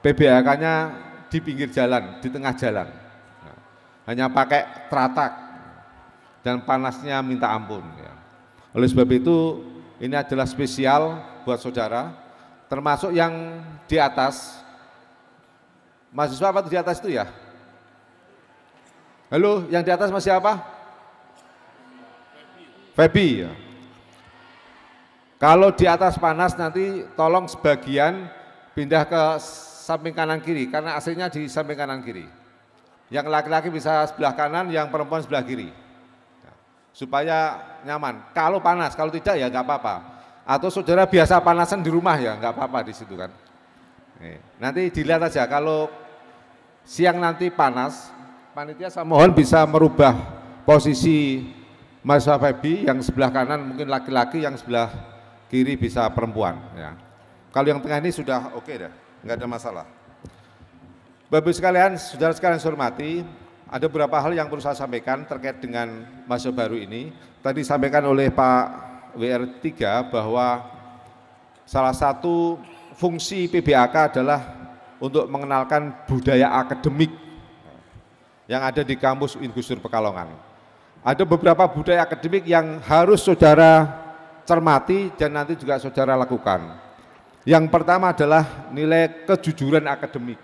PBAK-nya di pinggir jalan, di tengah jalan. Hanya pakai teratak dan panasnya minta ampun. Oleh sebab itu, ini adalah spesial buat saudara, termasuk yang di atas. Mahasiswa apa di atas itu ya? Halo, yang di atas masih apa? Febi ya. Kalau di atas panas nanti tolong sebagian pindah ke samping kanan kiri, karena AC-nya di samping kanan kiri. Yang laki-laki bisa sebelah kanan, yang perempuan sebelah kiri. Supaya nyaman. Kalau panas, kalau tidak ya nggak apa-apa. Atau saudara biasa panasan di rumah ya nggak apa-apa di situ kan. Nanti dilihat aja, kalau siang nanti panas, panitia saya mohon bisa merubah posisi mahasiswa Febi, yang sebelah kanan mungkin laki-laki, yang sebelah kiri bisa perempuan. Ya. Kalau yang tengah ini sudah oke dah, nggak ada masalah. Bapak sekalian, saudara sekalian saya hormati, ada beberapa hal yang perlu saya sampaikan terkait dengan mahasiswa baru ini. Tadi disampaikan oleh Pak WR3 bahwa salah satu fungsi PBAK adalah untuk mengenalkan budaya akademik yang ada di kampus UIN Gus Dur Pekalongan. Ada beberapa budaya akademik yang harus saudara cermati dan nanti juga saudara lakukan. Yang pertama adalah nilai kejujuran akademik.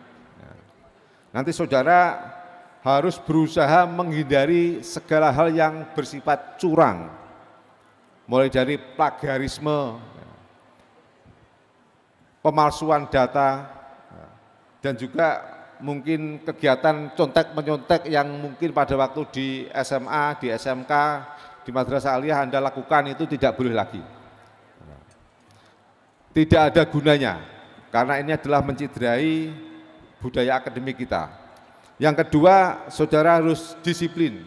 Nanti saudara harus berusaha menghindari segala hal yang bersifat curang, mulai dari plagiarisme, pemalsuan data, dan juga mungkin kegiatan contek-menyontek yang mungkin pada waktu di SMA, di SMK, di Madrasah Aliyah Anda lakukan itu tidak boleh lagi. Tidak ada gunanya, karena ini adalah menciderai budaya akademik kita. Yang kedua, saudara harus disiplin,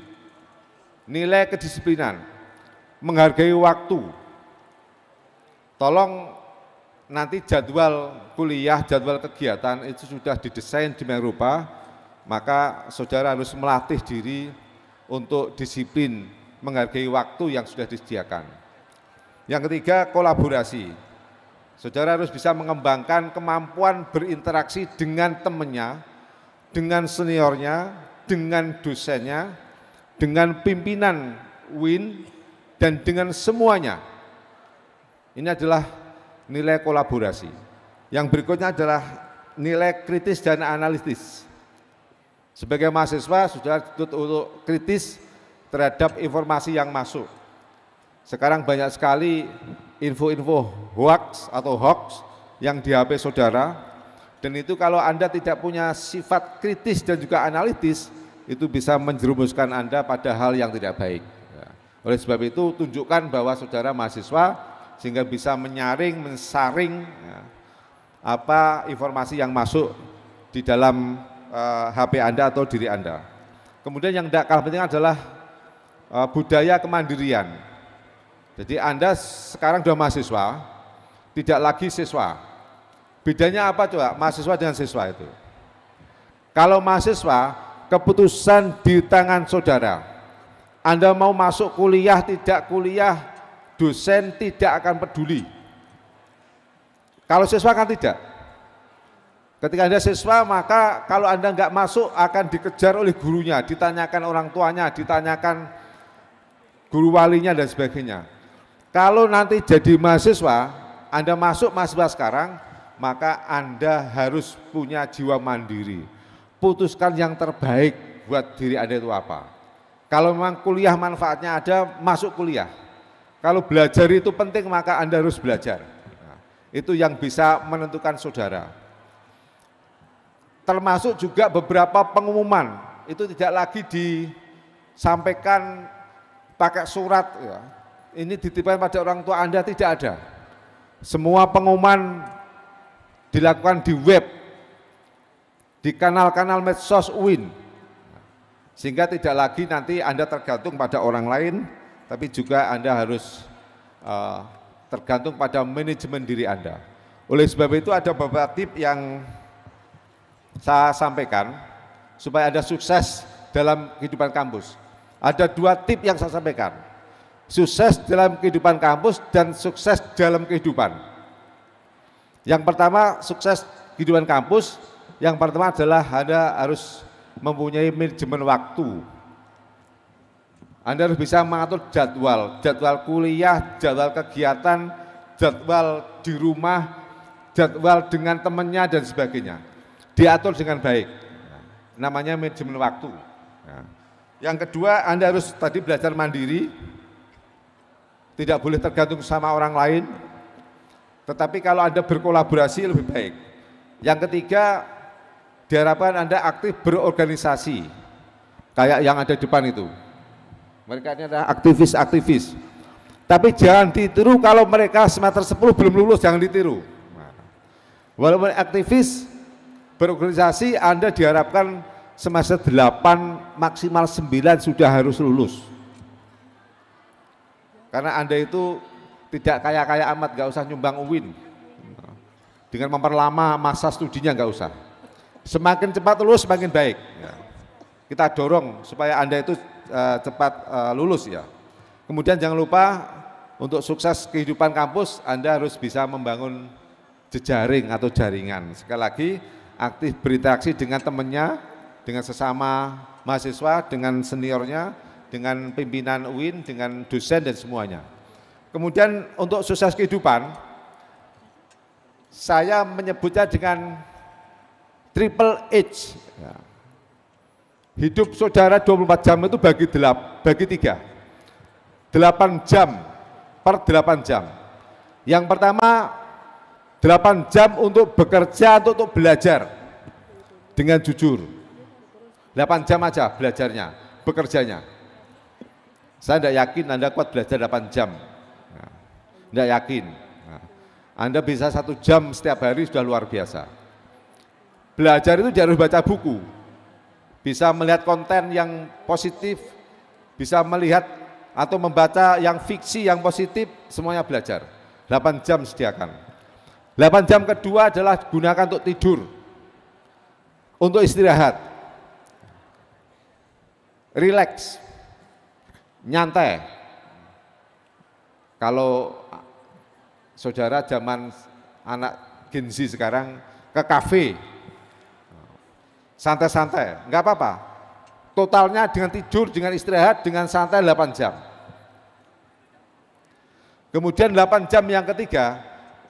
nilai kedisiplinan, menghargai waktu. Tolong nanti jadwal kuliah, jadwal kegiatan itu sudah didesain demikian rupa, maka saudara harus melatih diri untuk disiplin, menghargai waktu yang sudah disediakan. Yang ketiga, kolaborasi. Saudara harus bisa mengembangkan kemampuan berinteraksi dengan temannya, dengan seniornya, dengan dosennya, dengan pimpinan UIN, dan dengan semuanya. Ini adalah nilai kolaborasi. Yang berikutnya adalah nilai kritis dan analitis. Sebagai mahasiswa, saudara dituntut untuk kritis terhadap informasi yang masuk. Sekarang banyak sekali info-info hoax atau hoax yang di HP saudara. Dan itu kalau Anda tidak punya sifat kritis dan juga analitis, itu bisa menjerumuskan Anda pada hal yang tidak baik. Oleh sebab itu, tunjukkan bahwa saudara mahasiswa sehingga bisa menyaring, mensaring apa informasi yang masuk di dalam HP Anda atau diri Anda. Kemudian yang tidak kalah penting adalah budaya kemandirian. Jadi Anda sekarang sudah mahasiswa, tidak lagi siswa. Bedanya apa coba mahasiswa dengan siswa itu? Kalau mahasiswa, keputusan di tangan saudara. Anda mau masuk kuliah, tidak kuliah, dosen tidak akan peduli. Kalau siswa kan tidak. Ketika Anda siswa, maka kalau Anda nggak masuk akan dikejar oleh gurunya, ditanyakan orang tuanya, ditanyakan guru walinya dan sebagainya. Kalau nanti jadi mahasiswa, Anda masuk mahasiswa sekarang, maka Anda harus punya jiwa mandiri. Putuskan yang terbaik buat diri Anda itu apa. Kalau memang kuliah manfaatnya ada, masuk kuliah. Kalau belajar itu penting, maka Anda harus belajar. Nah, itu yang bisa menentukan saudara. Termasuk juga beberapa pengumuman, itu tidak lagi disampaikan pakai surat. Ya. Ini dititipkan pada orang tua Anda, tidak ada. Semua pengumuman dilakukan di web, di kanal-kanal medsos UIN, sehingga tidak lagi nanti Anda tergantung pada orang lain, tapi juga Anda harus tergantung pada manajemen diri Anda. Oleh sebab itu ada beberapa tips yang saya sampaikan supaya Anda sukses dalam kehidupan kampus. Ada 2 tips yang saya sampaikan, sukses dalam kehidupan kampus dan sukses dalam kehidupan. Yang pertama, sukses kehidupan kampus, yang pertama adalah Anda harus mempunyai manajemen waktu. Anda harus bisa mengatur jadwal kuliah, jadwal kegiatan, jadwal di rumah, jadwal dengan temannya dan sebagainya. Diatur dengan baik, namanya manajemen waktu. Yang kedua, Anda harus tadi belajar mandiri, tidak boleh tergantung sama orang lain. Tetapi kalau Anda berkolaborasi lebih baik. Yang ketiga, diharapkan Anda aktif berorganisasi. Kayak yang ada di depan itu. Mereka ini adalah aktivis-aktivis. Tapi jangan ditiru kalau mereka semester 10 belum lulus, jangan ditiru. Walaupun aktivis berorganisasi, Anda diharapkan semester 8 maksimal 9 sudah harus lulus. Karena Anda itu tidak kaya-kaya amat, nggak usah nyumbang UIN. Dengan memperlama masa studinya nggak usah. Semakin cepat lulus semakin baik. Kita dorong supaya Anda itu cepat lulus ya. Kemudian jangan lupa untuk sukses kehidupan kampus, Anda harus bisa membangun jejaring atau jaringan. Sekali lagi, aktif berinteraksi dengan temannya, dengan sesama mahasiswa, dengan seniornya, dengan pimpinan UIN, dengan dosen dan semuanya. Kemudian untuk sukses kehidupan, saya menyebutnya dengan triple H. Ya. Hidup saudara 24 jam itu bagi 3. 8 jam per 8 jam. Yang pertama 8 jam untuk bekerja, untuk belajar dengan jujur. 8 jam aja belajarnya, bekerjanya. Saya tidak yakin Anda kuat belajar 8 jam. Tidak yakin. Anda bisa 1 jam setiap hari sudah luar biasa. Belajar itu harus baca buku, bisa melihat konten yang positif, bisa melihat atau membaca yang fiksi yang positif, semuanya belajar. 8 jam sediakan. 8 jam kedua adalah gunakan untuk tidur, untuk istirahat, relax, nyantai. Kalau saudara zaman anak Gen Z sekarang ke kafe, santai-santai, enggak apa-apa. Totalnya dengan tidur, dengan istirahat, dengan santai 8 jam. Kemudian 8 jam yang ketiga,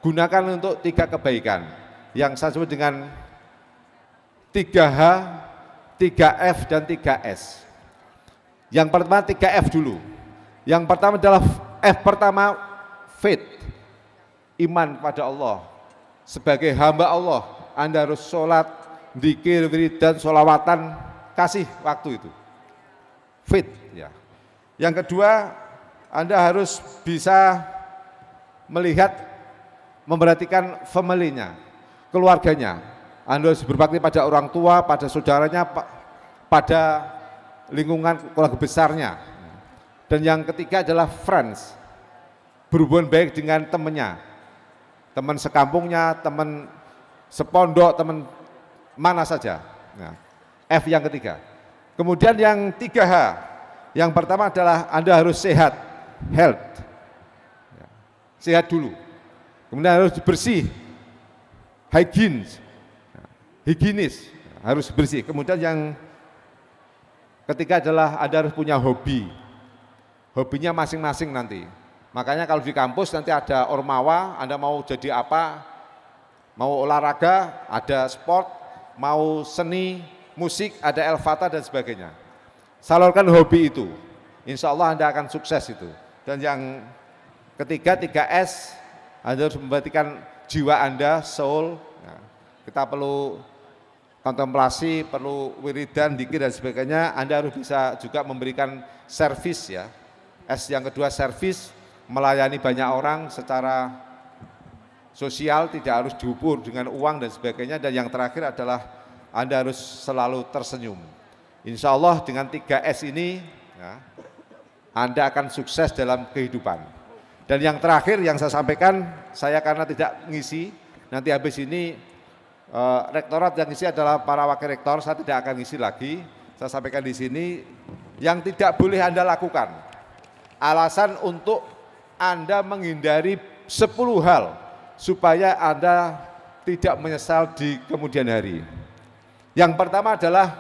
gunakan untuk 3 kebaikan. Yang saya sebut dengan 3H, 3F, dan 3S. Yang pertama 3F dulu. Yang pertama adalah F pertama, faith, iman pada Allah. Sebagai hamba Allah, Anda harus sholat, zikir, wiridan, sholawatan, kasih waktu itu. Faith, ya. Yang kedua, Anda harus bisa melihat, memperhatikan family-nya, keluarganya. Anda harus berbakti pada orang tua, pada saudaranya, pada lingkungan keluarga besarnya. Dan yang ketiga adalah friends, berhubungan baik dengan temannya, teman sekampungnya, teman sepondok, teman mana saja. Nah, F yang ketiga. Kemudian yang 3H, yang pertama adalah Anda harus sehat, health, sehat dulu. Kemudian harus bersih, higienis, harus bersih. Kemudian yang ketiga adalah Anda harus punya hobi. Hobinya masing-masing nanti. Makanya kalau di kampus nanti ada ormawa, Anda mau jadi apa, mau olahraga, ada sport, mau seni, musik, ada elfata dan sebagainya. Salurkan hobi itu, insya Allah Anda akan sukses itu. Dan yang ketiga 3S, Anda harus memperhatikan jiwa Anda, soul. Nah, kita perlu kontemplasi, perlu wiridan, dzikir dan sebagainya. Anda harus bisa juga memberikan servis ya. S yang kedua servis, melayani banyak orang secara sosial, tidak harus diukur dengan uang dan sebagainya. Dan yang terakhir adalah Anda harus selalu tersenyum. Insya Allah dengan 3S ini ya, Anda akan sukses dalam kehidupan. Dan yang terakhir yang saya sampaikan, saya karena tidak ngisi, nanti habis ini rektorat yang ngisi adalah para wakil rektor, saya tidak akan ngisi lagi. Saya sampaikan di sini, yang tidak boleh Anda lakukan. Alasan untuk Anda menghindari 10 hal supaya Anda tidak menyesal di kemudian hari. Yang pertama adalah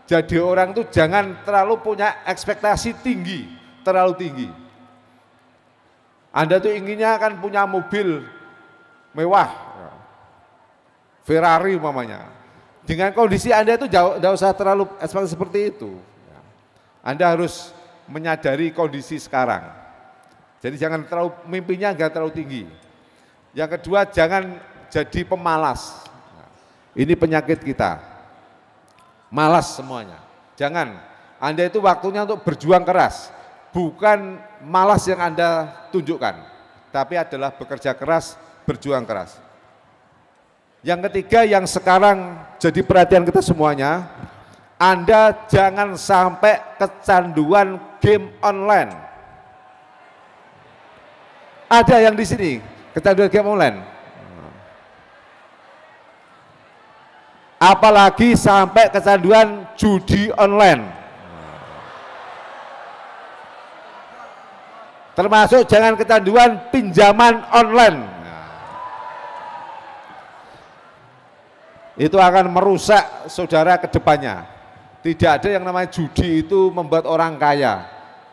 jadi orang itu jangan terlalu punya ekspektasi tinggi, terlalu tinggi. Anda tuh inginnya kan punya mobil mewah, Ferrari umpamanya. Dengan kondisi Anda itu tidak usah terlalu ekspektasi seperti itu. Anda harus menyadari kondisi sekarang. Jadi jangan terlalu, mimpinya enggak terlalu tinggi. Yang kedua, jangan jadi pemalas. Ini penyakit kita. Malas semuanya. Jangan. Anda itu waktunya untuk berjuang keras. Bukan malas yang Anda tunjukkan, tapi adalah bekerja keras, berjuang keras. Yang ketiga yang sekarang jadi perhatian kita semuanya, Anda jangan sampai kecanduan game online. Ada yang di sini kecanduan game online. Apalagi sampai kecanduan judi online. Termasuk jangan kecanduan pinjaman online. itu akan merusak saudara ke depannya. Tidak ada yang namanya judi itu membuat orang kaya.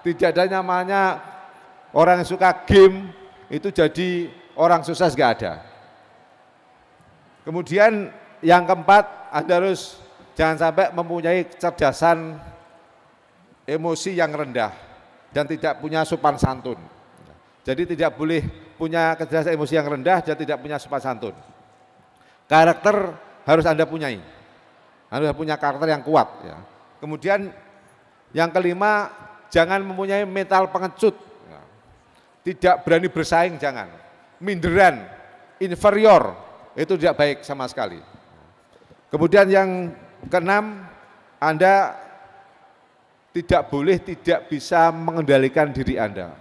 Tidak ada yang namanya orang yang suka game itu jadi orang sukses, gak ada. Kemudian yang keempat, Anda harus jangan sampai mempunyai kecerdasan emosi yang rendah dan tidak punya sopan santun. Jadi tidak boleh punya kecerdasan emosi yang rendah dan tidak punya sopan santun. Karakter harus Anda punyai. Harus punya karakter yang kuat. Ya. Kemudian yang kelima, jangan mempunyai mental pengecut. Ya. Tidak berani bersaing, jangan. Minderan, inferior, itu tidak baik sama sekali. Kemudian yang keenam, Anda tidak boleh tidak bisa mengendalikan diri Anda.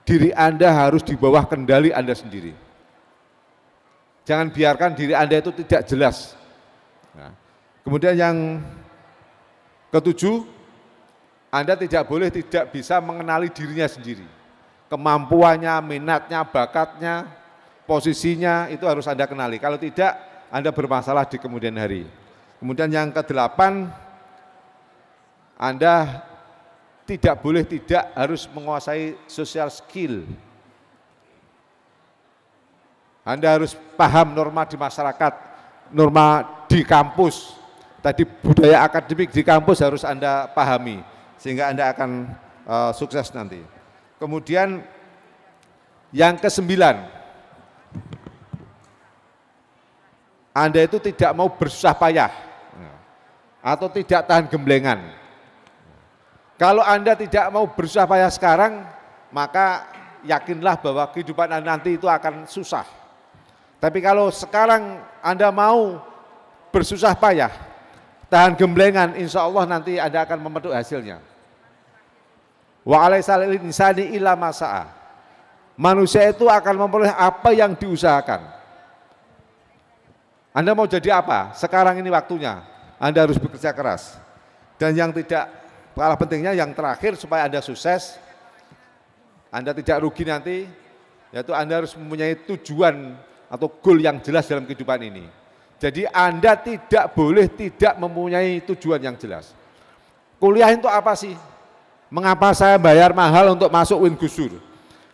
Diri Anda harus di bawah kendali Anda sendiri. Jangan biarkan diri Anda itu tidak jelas. Nah, kemudian yang ketujuh, Anda tidak boleh tidak bisa mengenali dirinya sendiri. Kemampuannya, minatnya, bakatnya, posisinya itu harus Anda kenali. Kalau tidak, Anda bermasalah di kemudian hari. Kemudian yang kedelapan, Anda tidak boleh tidak harus menguasai social skill. Anda harus paham norma di masyarakat, norma di kampus. Tadi budaya akademik di kampus harus Anda pahami, sehingga Anda akan sukses nanti. Kemudian yang kesembilan, Anda itu tidak mau bersusah payah atau tidak tahan gemblengan. Kalau Anda tidak mau bersusah payah sekarang, maka yakinlah bahwa kehidupan Anda nanti itu akan susah. Tapi kalau sekarang Anda mau bersusah payah, tahan gemblengan, insya Allah nanti Anda akan memetik hasilnya. Wa alaisal insani illa masa'a. Manusia itu akan memperoleh apa yang diusahakan. Anda mau jadi apa? Sekarang ini waktunya. Anda harus bekerja keras. Dan yang tidak kalah pentingnya, yang terakhir supaya Anda sukses, Anda tidak rugi nanti, yaitu Anda harus mempunyai tujuan atau goal yang jelas dalam kehidupan ini. Jadi Anda tidak boleh tidak mempunyai tujuan yang jelas. Kuliah itu apa sih? Mengapa saya bayar mahal untuk masuk Win Gusur?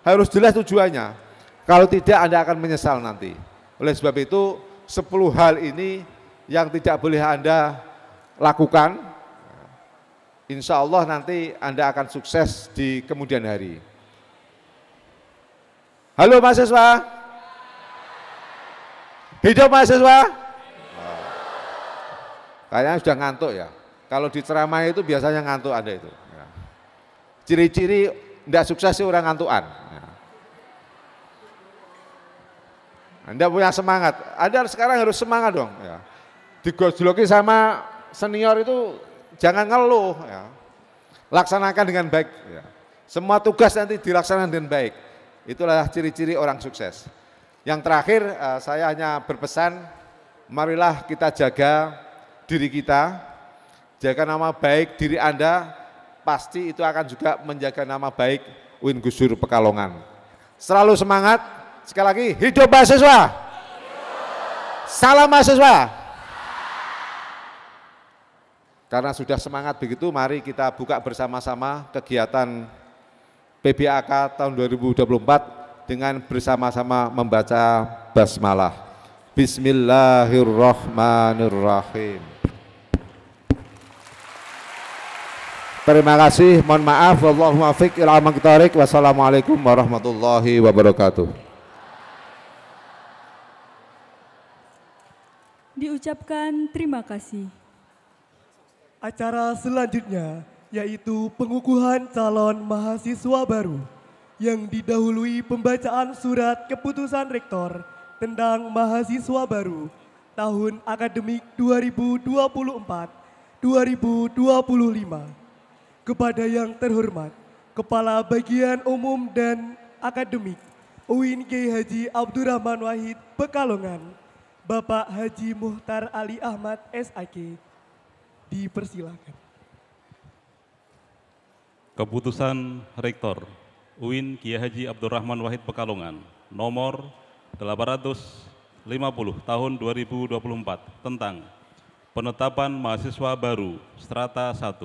Harus jelas tujuannya. Kalau tidak, Anda akan menyesal nanti. Oleh sebab itu 10 hal ini yang tidak boleh Anda lakukan. Insya Allah nanti Anda akan sukses di kemudian hari. Halo mahasiswa. Hidup mahasiswa. Kayaknya sudah ngantuk ya. Kalau di ceramah itu biasanya ngantuk Anda itu. Ciri-ciri tidak sukses sih orang ngantukan. Anda punya semangat. Anda sekarang harus semangat dong. Ya. Digojloki sama senior itu jangan ngeluh. Ya. Laksanakan dengan baik. Ya. Semua tugas nanti dilaksanakan dengan baik. Itulah ciri-ciri orang sukses. Yang terakhir saya hanya berpesan, marilah kita jaga diri kita, jaga nama baik diri Anda, pasti itu akan juga menjaga nama baik Win Gusur Pekalongan. Selalu semangat, sekali lagi hidup mahasiswa, salam mahasiswa. Karena sudah semangat begitu, mari kita buka bersama-sama kegiatan PBAK tahun 2024 dengan bersama-sama membaca basmalah. Bismillahirrahmanirrahim. Terima kasih, mohon maaf, wallahul muwaffiq ila aqwamit thoriq. Wassalamualaikum warahmatullahi wabarakatuh. Diucapkan terima kasih. Acara selanjutnya yaitu pengukuhan calon mahasiswa baru yang didahului pembacaan surat keputusan rektor tentang mahasiswa baru tahun akademik 2024-2025. Kepada yang terhormat Kepala Bagian Umum dan Akademik UIN Kiai Haji Abdurrahman Wahid Pekalongan, Bapak Haji Muhtar Ali Ahmad SAK, dipersilakan. Keputusan Rektor UIN Kiai Haji Abdurrahman Wahid Pekalongan nomor 800 tahun 2024 tentang penetapan mahasiswa baru strata 1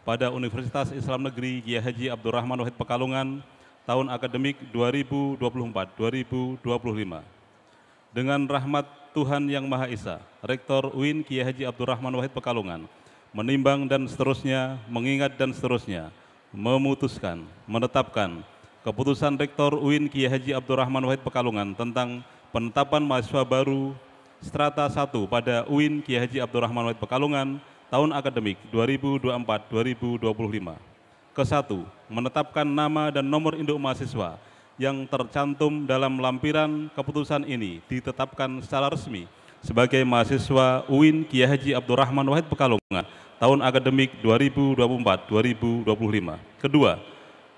pada Universitas Islam Negeri Kiai Haji Abdurrahman Wahid Pekalongan tahun akademik 2024-2025. Dengan rahmat Tuhan Yang Maha Esa, Rektor UIN Kiai Haji Abdurrahman Wahid Pekalongan menimbang dan seterusnya, mengingat dan seterusnya, memutuskan, menetapkan keputusan Rektor UIN Kiai Haji Abdurrahman Wahid Pekalongan tentang penetapan mahasiswa baru strata 1 pada UIN Kiai Haji Abdurrahman Wahid Pekalongan tahun akademik 2024-2025. Ke-1, menetapkan nama dan nomor induk mahasiswa yang tercantum dalam lampiran keputusan ini ditetapkan secara resmi sebagai mahasiswa UIN Kiai Haji Abdurrahman Wahid Pekalongan tahun akademik 2024-2025. Kedua,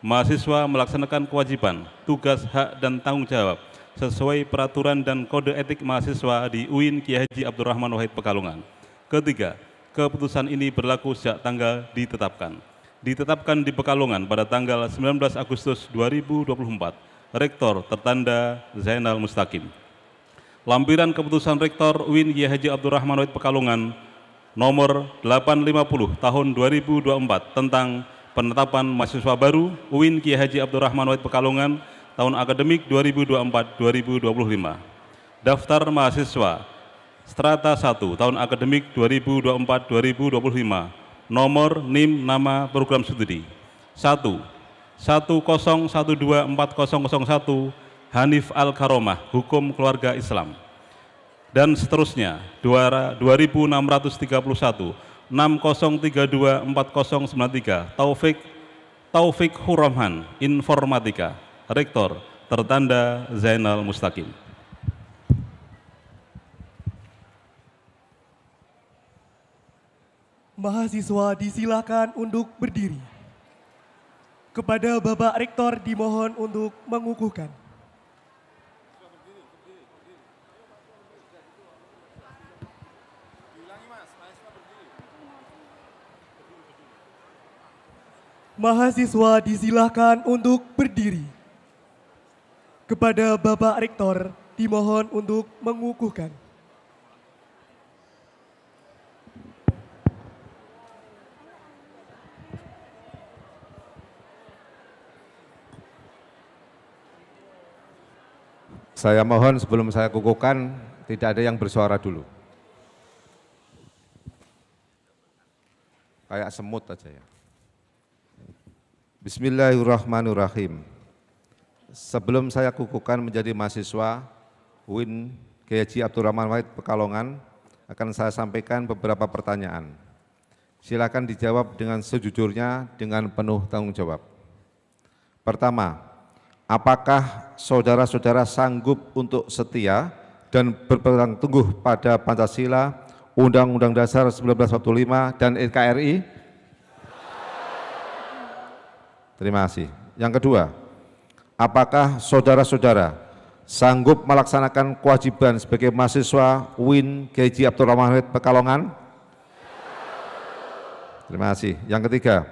mahasiswa melaksanakan kewajiban, tugas, hak, dan tanggung jawab sesuai peraturan dan kode etik mahasiswa di UIN Kiai Haji Abdurrahman Wahid Pekalongan. Ketiga, keputusan ini berlaku sejak tanggal ditetapkan. Ditetapkan di Pekalongan pada tanggal 19 Agustus 2024. Rektor tertanda Zainal Mustaqim. Lampiran keputusan Rektor UIN Kiai Haji Abdurrahman Wahid Pekalongan nomor 850 tahun 2024 tentang penetapan mahasiswa baru UIN Kiai Haji Abdurrahman Wahid Pekalongan tahun akademik 2024-2025. Daftar mahasiswa strata 1 tahun akademik 2024-2025. Nomor NIM nama program studi 1 10124001 Hanif Al-Karomah, Hukum Keluarga Islam, dan seterusnya 2631 60324093 Taufik Hurrahman, Informatika, Rektor tertanda Zainal Mustaqim. Mahasiswa disilakan untuk berdiri. Kepada Bapak Rektor dimohon untuk mengukuhkan. Mahasiswa disilakan untuk berdiri. Kepada Bapak Rektor dimohon untuk mengukuhkan. Saya mohon sebelum saya kukuhkan, tidak ada yang bersuara dulu. Kayak semut aja ya. Bismillahirrahmanirrahim. Sebelum saya kukuhkan menjadi mahasiswa UIN Kiai Haji Abdurrahman Wahid Pekalongan, akan saya sampaikan beberapa pertanyaan. Silakan dijawab dengan sejujurnya, dengan penuh tanggung jawab. Pertama, apakah saudara-saudara sanggup untuk setia dan berpegang teguh pada Pancasila, Undang-Undang Dasar 1945, dan NKRI? Terima kasih. Yang kedua, apakah saudara-saudara sanggup melaksanakan kewajiban sebagai mahasiswa UIN Kiai Haji Abdurrahman Wahid Pekalongan? Terima kasih. Yang ketiga,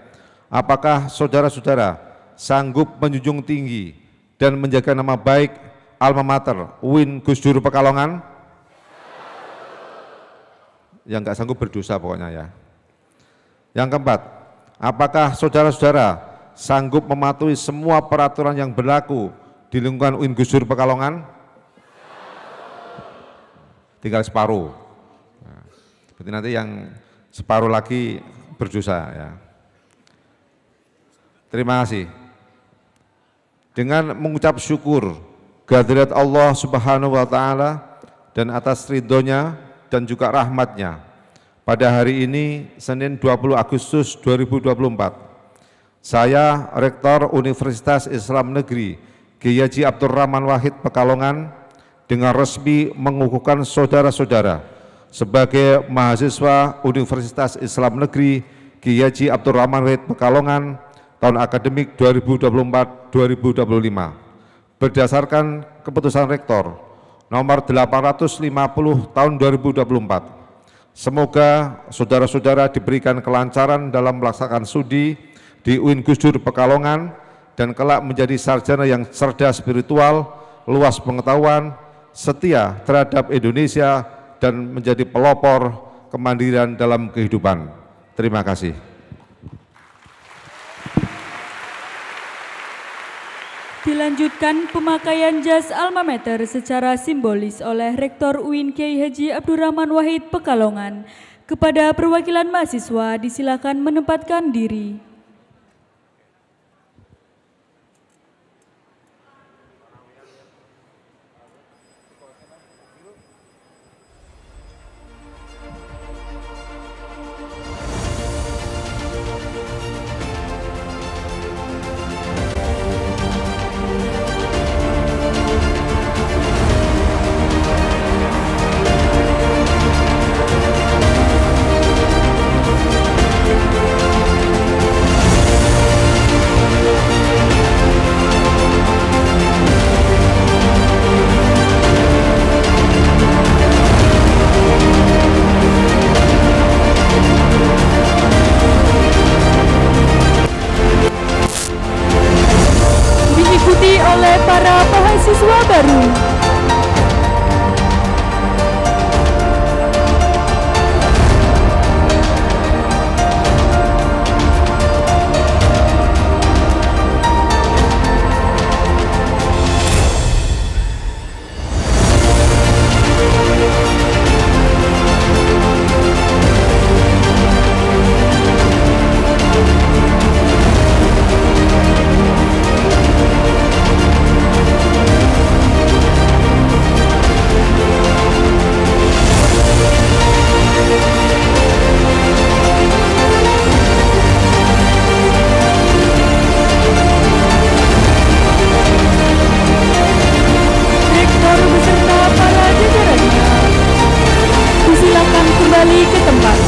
apakah saudara-saudara sanggup menjunjung tinggi dan menjaga nama baik alma mater UIN Gus Dur Pekalongan? Yang nggak sanggup berdosa pokoknya ya. Yang keempat, apakah saudara-saudara sanggup mematuhi semua peraturan yang berlaku di lingkungan UIN Gus Dur Pekalongan? Tinggal separuh. Nah, berarti nanti yang separuh lagi berdosa ya. Terima kasih. Dengan mengucap syukur kehadirat Allah Subhanahu wa Ta'ala dan atas ridhonya dan juga rahmatnya, pada hari ini Senin 20 Agustus 2024, saya Rektor Universitas Islam Negeri Kiai Haji Abdurrahman Wahid Pekalongan dengan resmi mengukuhkan saudara-saudara sebagai mahasiswa Universitas Islam Negeri Kiai Haji Abdurrahman Wahid Pekalongan tahun akademik 2024-2025 berdasarkan keputusan Rektor nomor 850 tahun 2024. Semoga saudara-saudara diberikan kelancaran dalam melaksanakan studi di UIN Gus Dur Pekalongan dan kelak menjadi sarjana yang cerdas spiritual, luas pengetahuan, setia terhadap Indonesia dan menjadi pelopor kemandirian dalam kehidupan. Terima kasih. Dilanjutkan pemakaian jas alma mater secara simbolis oleh Rektor UIN Kiai Haji Abdurrahman Wahid Pekalongan. Kepada perwakilan mahasiswa disilakan menempatkan diri. Oleh para mahasiswa baru. Kembali ke tempat.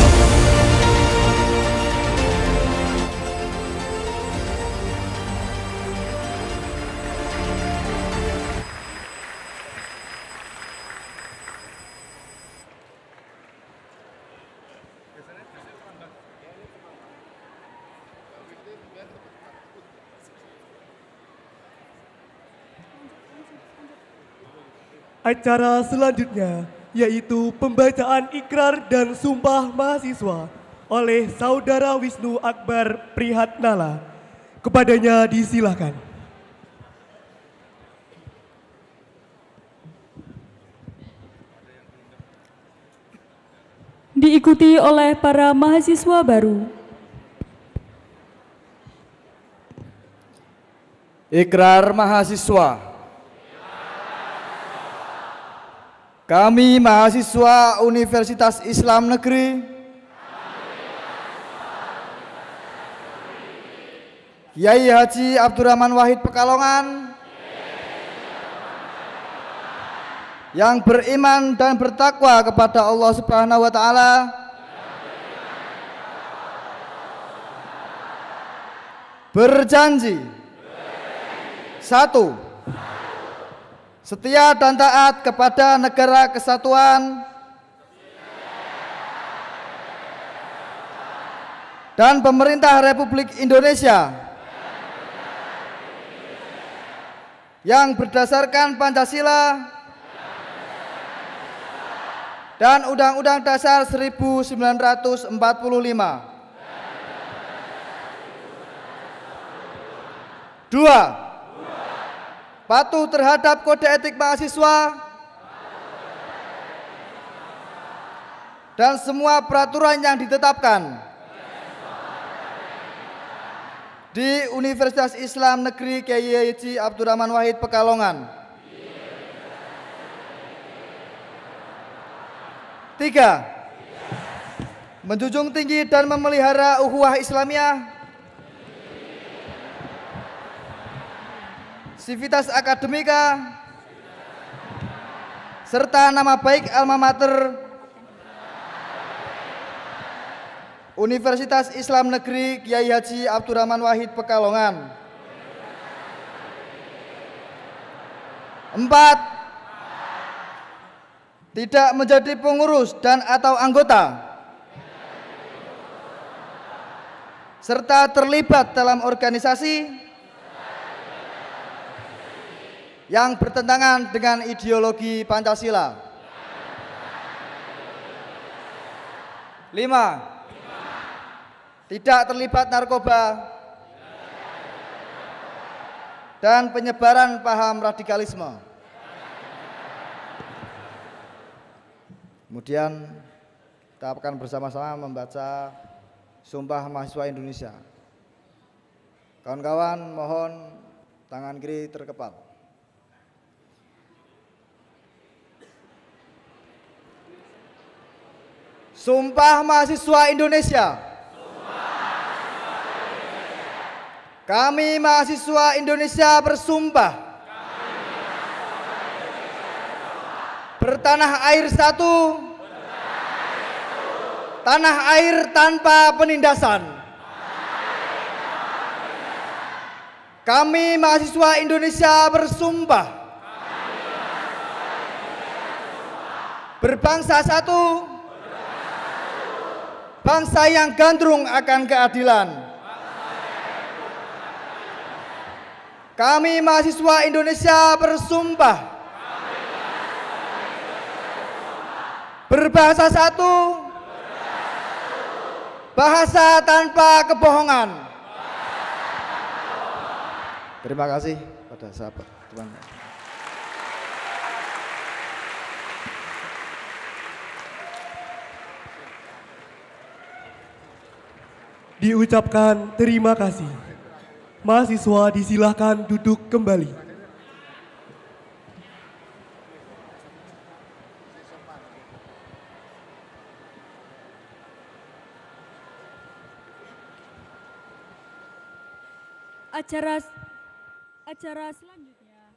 Acara selanjutnya yaitu pembacaan ikrar dan sumpah mahasiswa oleh Saudara Wisnu Akbar Prihatnala. Kepadanya disilakan. Diikuti oleh para mahasiswa baru. Ikrar mahasiswa. Kami mahasiswa Universitas Islam Negeri Kiai Haji Abdurrahman Wahid Pekalongan yang beriman dan bertakwa kepada Allah Subhanahu wa taala, berjanji 1. Setia dan taat kepada negara kesatuan dan pemerintah Republik Indonesia yang berdasarkan Pancasila dan Undang-Undang Dasar 1945. 2. Patuh terhadap kode etik mahasiswa dan semua peraturan yang ditetapkan di Universitas Islam Negeri Kiai Haji Abdurrahman Wahid Pekalongan. 3. Menjunjung tinggi dan memelihara ukhuwah Islamiyah, sivitas akademika, serta nama baik alma mater Universitas Islam Negeri Kiai Haji Abdurrahman Wahid Pekalongan. 4. Tidak menjadi pengurus dan atau anggota serta terlibat dalam organisasi yang bertentangan dengan ideologi Pancasila. 5. Tidak terlibat narkoba dan penyebaran paham radikalisme. Kemudian kita akan bersama-sama membaca Sumpah Mahasiswa Indonesia. Kawan-kawan mohon tangan kiri terkepal. Sumpah Mahasiswa Indonesia. Kami mahasiswa Indonesia bersumpah bertanah air satu, tanah air tanpa penindasan. Kami mahasiswa Indonesia bersumpah berbangsa satu, bangsa yang gandrung akan keadilan. Kami mahasiswa Indonesia bersumpah berbahasa satu, bahasa tanpa kebohongan. Terima kasih pada sahabat teman. Diucapkan terima kasih. Mahasiswa disilahkan duduk kembali. Acara selanjutnya,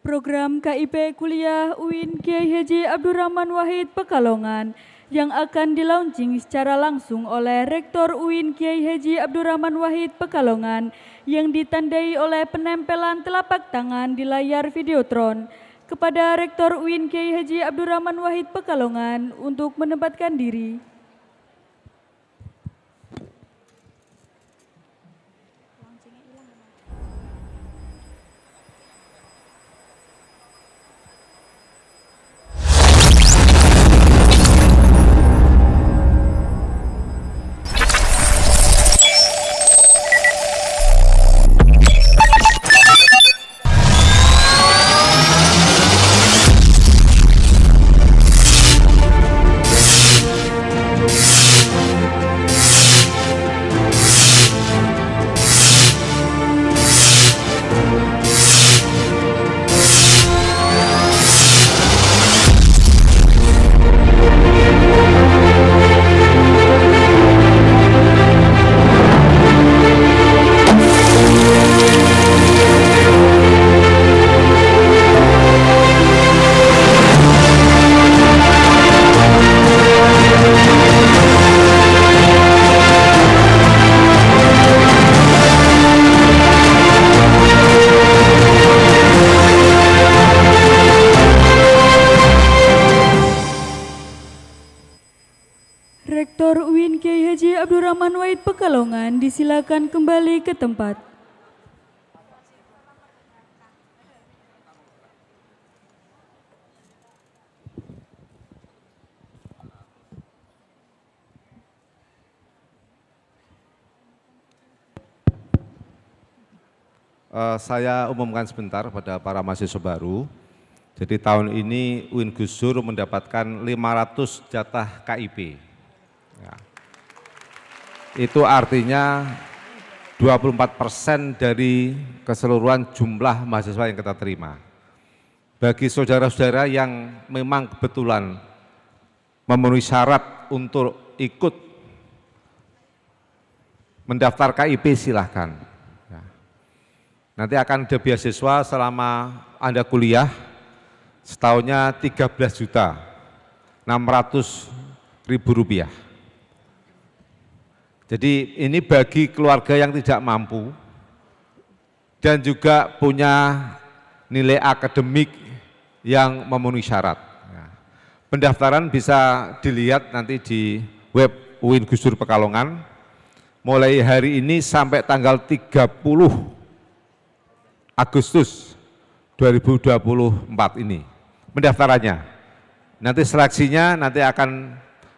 program KIP Kuliah UIN Kiai Haji Abdurrahman Wahid Pekalongan yang akan dilaunching secara langsung oleh Rektor UIN Kiai Haji Abdurrahman Wahid Pekalongan yang ditandai oleh penempelan telapak tangan di layar videotron kepada Rektor UIN Kiai Haji Abdurrahman Wahid Pekalongan untuk menempatkan diri. Rektor UIN Kiai Haji Abdurrahman Wahid Pekalongan disilakan kembali ke tempat. Saya umumkan sebentar pada para mahasiswa baru. Jadi tahun ini UIN Gus Dur mendapatkan 500 jatah KIP. Ya. Itu artinya 24% dari keseluruhan jumlah mahasiswa yang kita terima. Bagi saudara-saudara yang memang kebetulan memenuhi syarat untuk ikut mendaftar KIP silahkan. Ya. Nanti akan ada beasiswa selama Anda kuliah setahunnya 13.600.000 rupiah. Jadi ini bagi keluarga yang tidak mampu dan juga punya nilai akademik yang memenuhi syarat. Pendaftaran bisa dilihat nanti di web UIN Gus Dur Pekalongan mulai hari ini sampai tanggal 30 Agustus 2024 ini. Pendaftarannya. Nanti seleksinya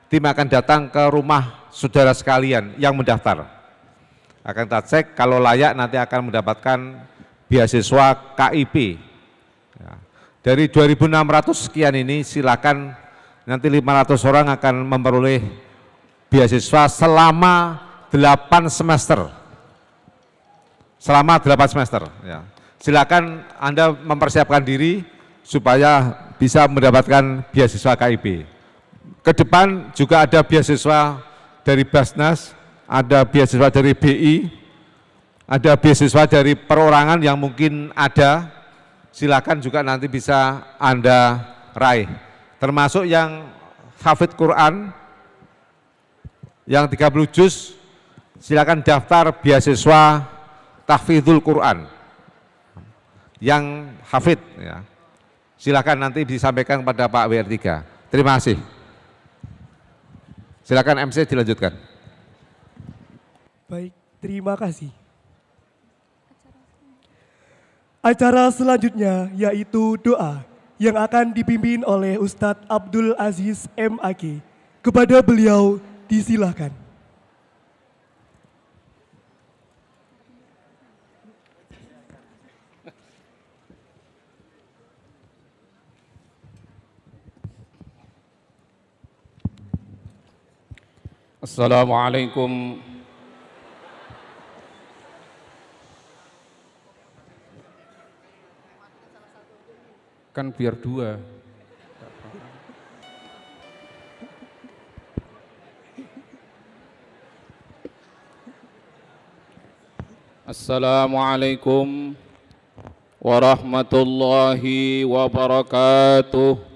tim akan datang ke rumah saudara sekalian yang mendaftar. Akan kita cek, kalau layak nanti akan mendapatkan beasiswa KIP. Ya. Dari 2.600 sekian ini silakan nanti 500 orang akan memperoleh beasiswa selama 8 semester. Selama 8 semester. Ya. Silakan Anda mempersiapkan diri supaya bisa mendapatkan beasiswa KIP. Ke depan juga ada beasiswa dari Basnas, ada beasiswa dari BI, ada beasiswa dari perorangan yang mungkin ada, silakan juga nanti bisa Anda raih. Termasuk yang hafid Quran, yang 30 juz, silakan daftar beasiswa tahfidzul Quran. Yang hafid, ya. Silakan nanti disampaikan kepada Pak WR3. Terima kasih. Silakan MC dilanjutkan. Baik, terima kasih. Acara selanjutnya yaitu doa yang akan dipimpin oleh Ustadz Abdul Aziz MAG. Kepada beliau disilahkan. Assalamualaikum kan biar dua. Assalamualaikum warahmatullahi wabarakatuh.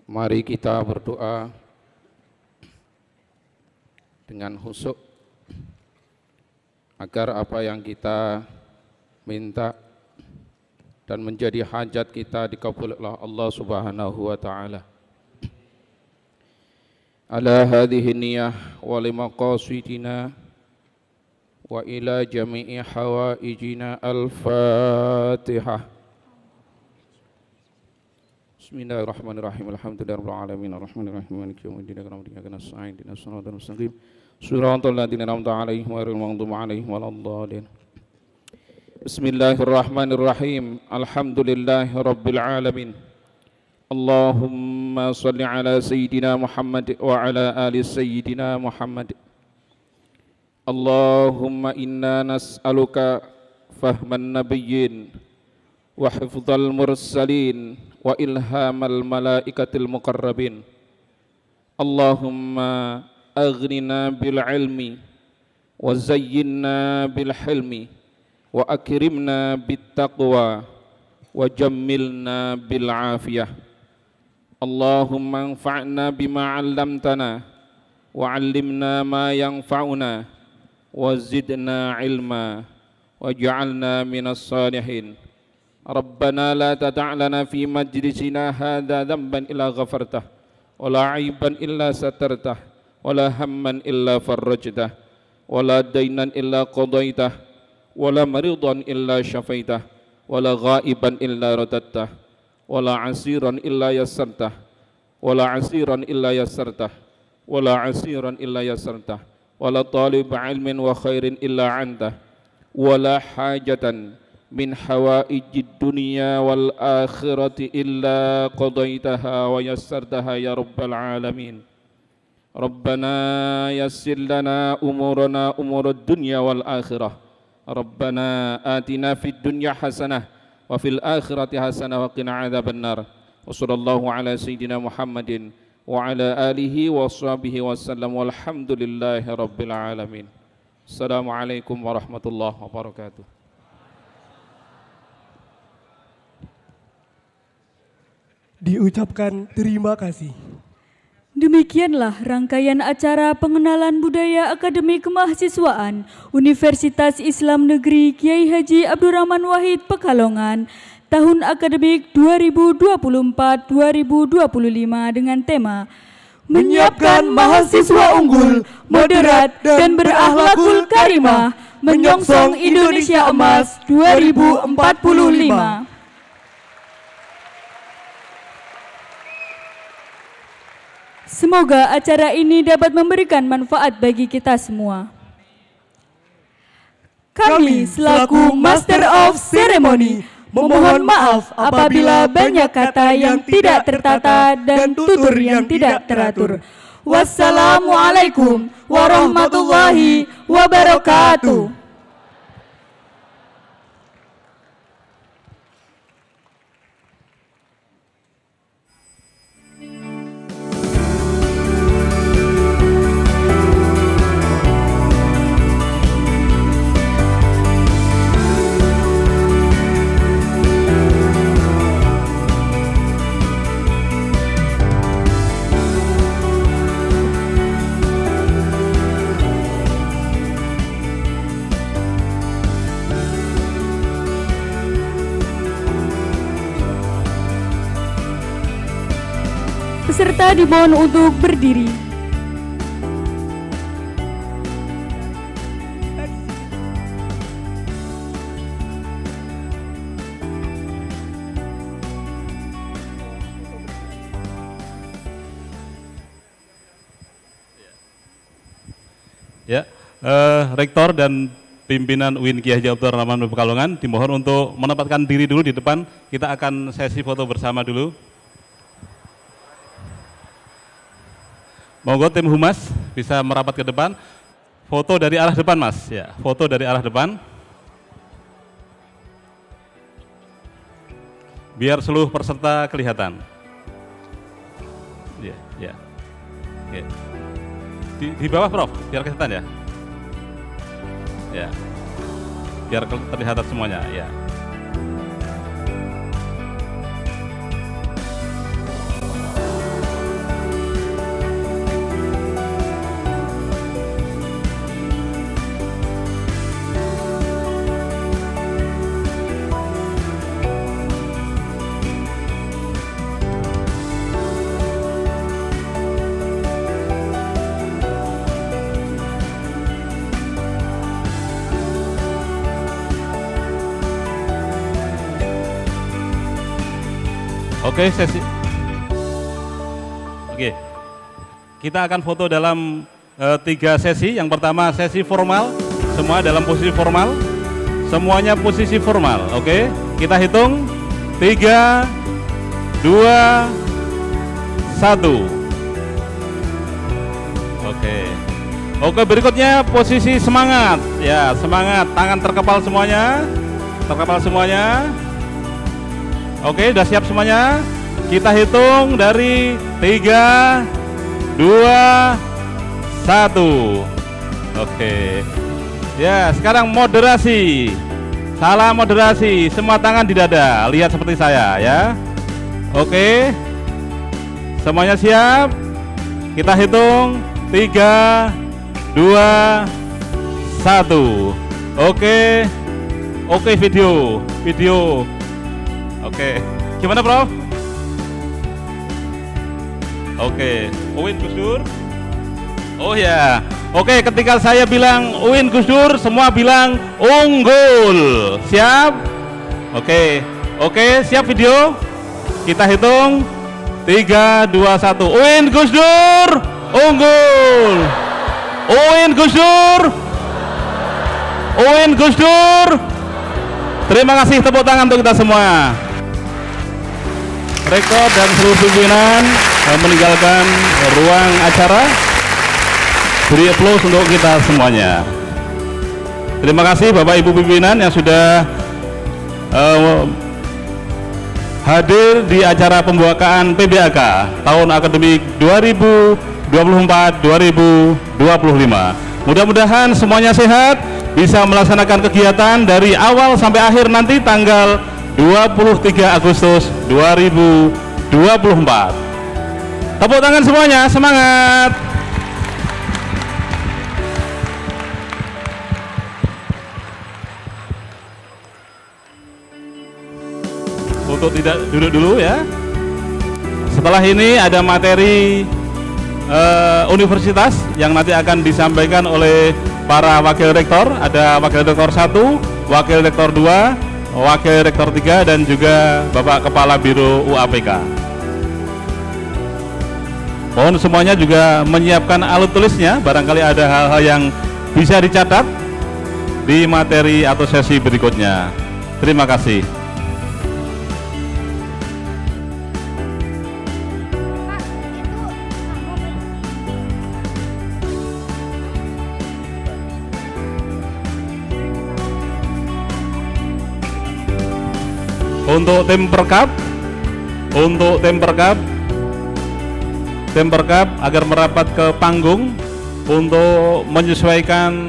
Mari kita berdoa dengan khusyuk agar apa yang kita minta dan menjadi hajat kita dikabul oleh Allah Subhanahu wa taala. Ala hadhihi niyah wa limaqasidina wa ila jami'i hawaijina al-Fatihah. Bismillahirrahmanirrahim. Alhamdulillahirabbil alamin arrahmanirrahim maliki yaumiddin iyyaka na'budu wa iyyaka nasta'in ihdinas siratal mustaqim shiratal ladzina an'amta 'alaihim ghairil maghdubi 'alaihim waladdallin. Bismillahirrahmanirrahim. Alhamdulillahirabbil alamin. Allahumma shalli ala sayyidina Muhammad wa ala ali sayyidina Muhammad. Allahumma inna nas'aluka fahman nabiyyin wa hifdzal mursalin wa ilhamal malaikatil muqarrabin. Allahumma aghnina bil ilmi wa zayyinna bil hilmi wa akrimna bit taqwa wa jammilna bil afiyah. Allahumma anfa'na bima 'allamtana wa 'allimna ma yanfa'una wa zidna ilma waj'alna minas salihin. Rabbana la tad'a lana fi majlisina hadza dhanban illa ghafartah wa la 'aiban illa satartah wa la hamman illa farajtah wa la dainan illa qadaitah wa la maridan illa syafaitah wa la ghaiban illa radattah wa la 'asiran illa yassartah wa la 'asiran illa yassartah wa la 'asiran illa yassartah wa la talib 'ilmin wa khairin illa 'antah wa la hajatan min hawaijid dunya wal akhirati illa qadaitaha wa yassartaha ya rabbal alamin. Rabbana yassir lana umurana umurad dunya wal akhirah. Rabbana atina fid dunya hasanah wa fil akhirati hasanah wa qina adzabannar. Wa sallallahu ala sayyidina Muhammadin wa ala alihi wa sahbihi wasallam walhamdulillahi rabbil alamin. Assalamualaikum warahmatullahi wabarakatuh. Diucapkan terima kasih. Demikianlah rangkaian acara pengenalan budaya Akademi Kemahsiswaan Universitas Islam Negeri Kiai Haji Abdurrahman Wahid Pekalongan tahun akademik 2024-2025 dengan tema menyiapkan mahasiswa unggul, moderat dan berakhlakul karimah, menyongsong Indonesia Emas 2045. Semoga acara ini dapat memberikan manfaat bagi kita semua. Kami selaku Master of Ceremony memohon maaf apabila banyak kata yang tidak tertata dan tutur yang tidak teratur. Wassalamualaikum warahmatullahi wabarakatuh. Peserta dimohon untuk berdiri. Ya, Rektor dan pimpinan UIN Kiai Haji Abdurrahman Pekalongan dimohon untuk menempatkan diri dulu di depan. Kita akan sesi foto bersama dulu. Monggo tim humas bisa merapat ke depan. Foto dari arah depan, Mas. Ya, foto dari arah depan. Biar seluruh peserta kelihatan. Ya, ya. Ya. Di bawah, Prof, biar kelihatan ya. Ya. Biar terlihat semuanya, ya. Oke, sesi. Oke, kita akan foto dalam 3 sesi. Yang pertama sesi formal, semua dalam posisi formal, semuanya posisi formal. Oke, kita hitung 3, 2, 1. Oke, berikutnya posisi semangat. Ya, semangat, tangan terkepal semuanya, Oke, udah siap semuanya? Kita hitung dari 3, 2, 1. Oke. Ya, sekarang moderasi. Salam moderasi, semua tangan di dada. Lihat seperti saya ya. Oke. Semuanya siap? Kita hitung 3, 2, 1. Oke. Oke, video. Oke, gimana Prof? Oke, UIN Gus Dur. Oh ya, oke, ketika saya bilang UIN Gus Dur, semua bilang unggul. Siap? Oke, siap video? Kita hitung 3, 2, 1. UIN Gus Dur, unggul. UIN Gus Dur. UIN Gus Dur. Terima kasih, tepuk tangan untuk kita semua. Rektor dan seluruh pimpinan meninggalkan ruang acara. Beri aplaus untuk kita semuanya. Terima kasih Bapak Ibu pimpinan yang sudah hadir di acara pembukaan PBAK tahun akademik 2024-2025. Mudah-mudahan semuanya sehat, bisa melaksanakan kegiatan dari awal sampai akhir nanti tanggal 23 Agustus 2024. Tepuk tangan semuanya, semangat. Untuk tidak duduk dulu ya. Setelah ini ada materi universitas yang nanti akan disampaikan oleh para wakil rektor. Ada wakil rektor 1, wakil rektor 2, wakil rektor 3, dan juga Bapak Kepala Biro UAPK. Mohon semuanya juga menyiapkan alat tulisnya, barangkali ada hal-hal yang bisa dicatat di materi atau sesi berikutnya. Terima kasih. Untuk tim perkap agar merapat ke panggung untuk menyesuaikan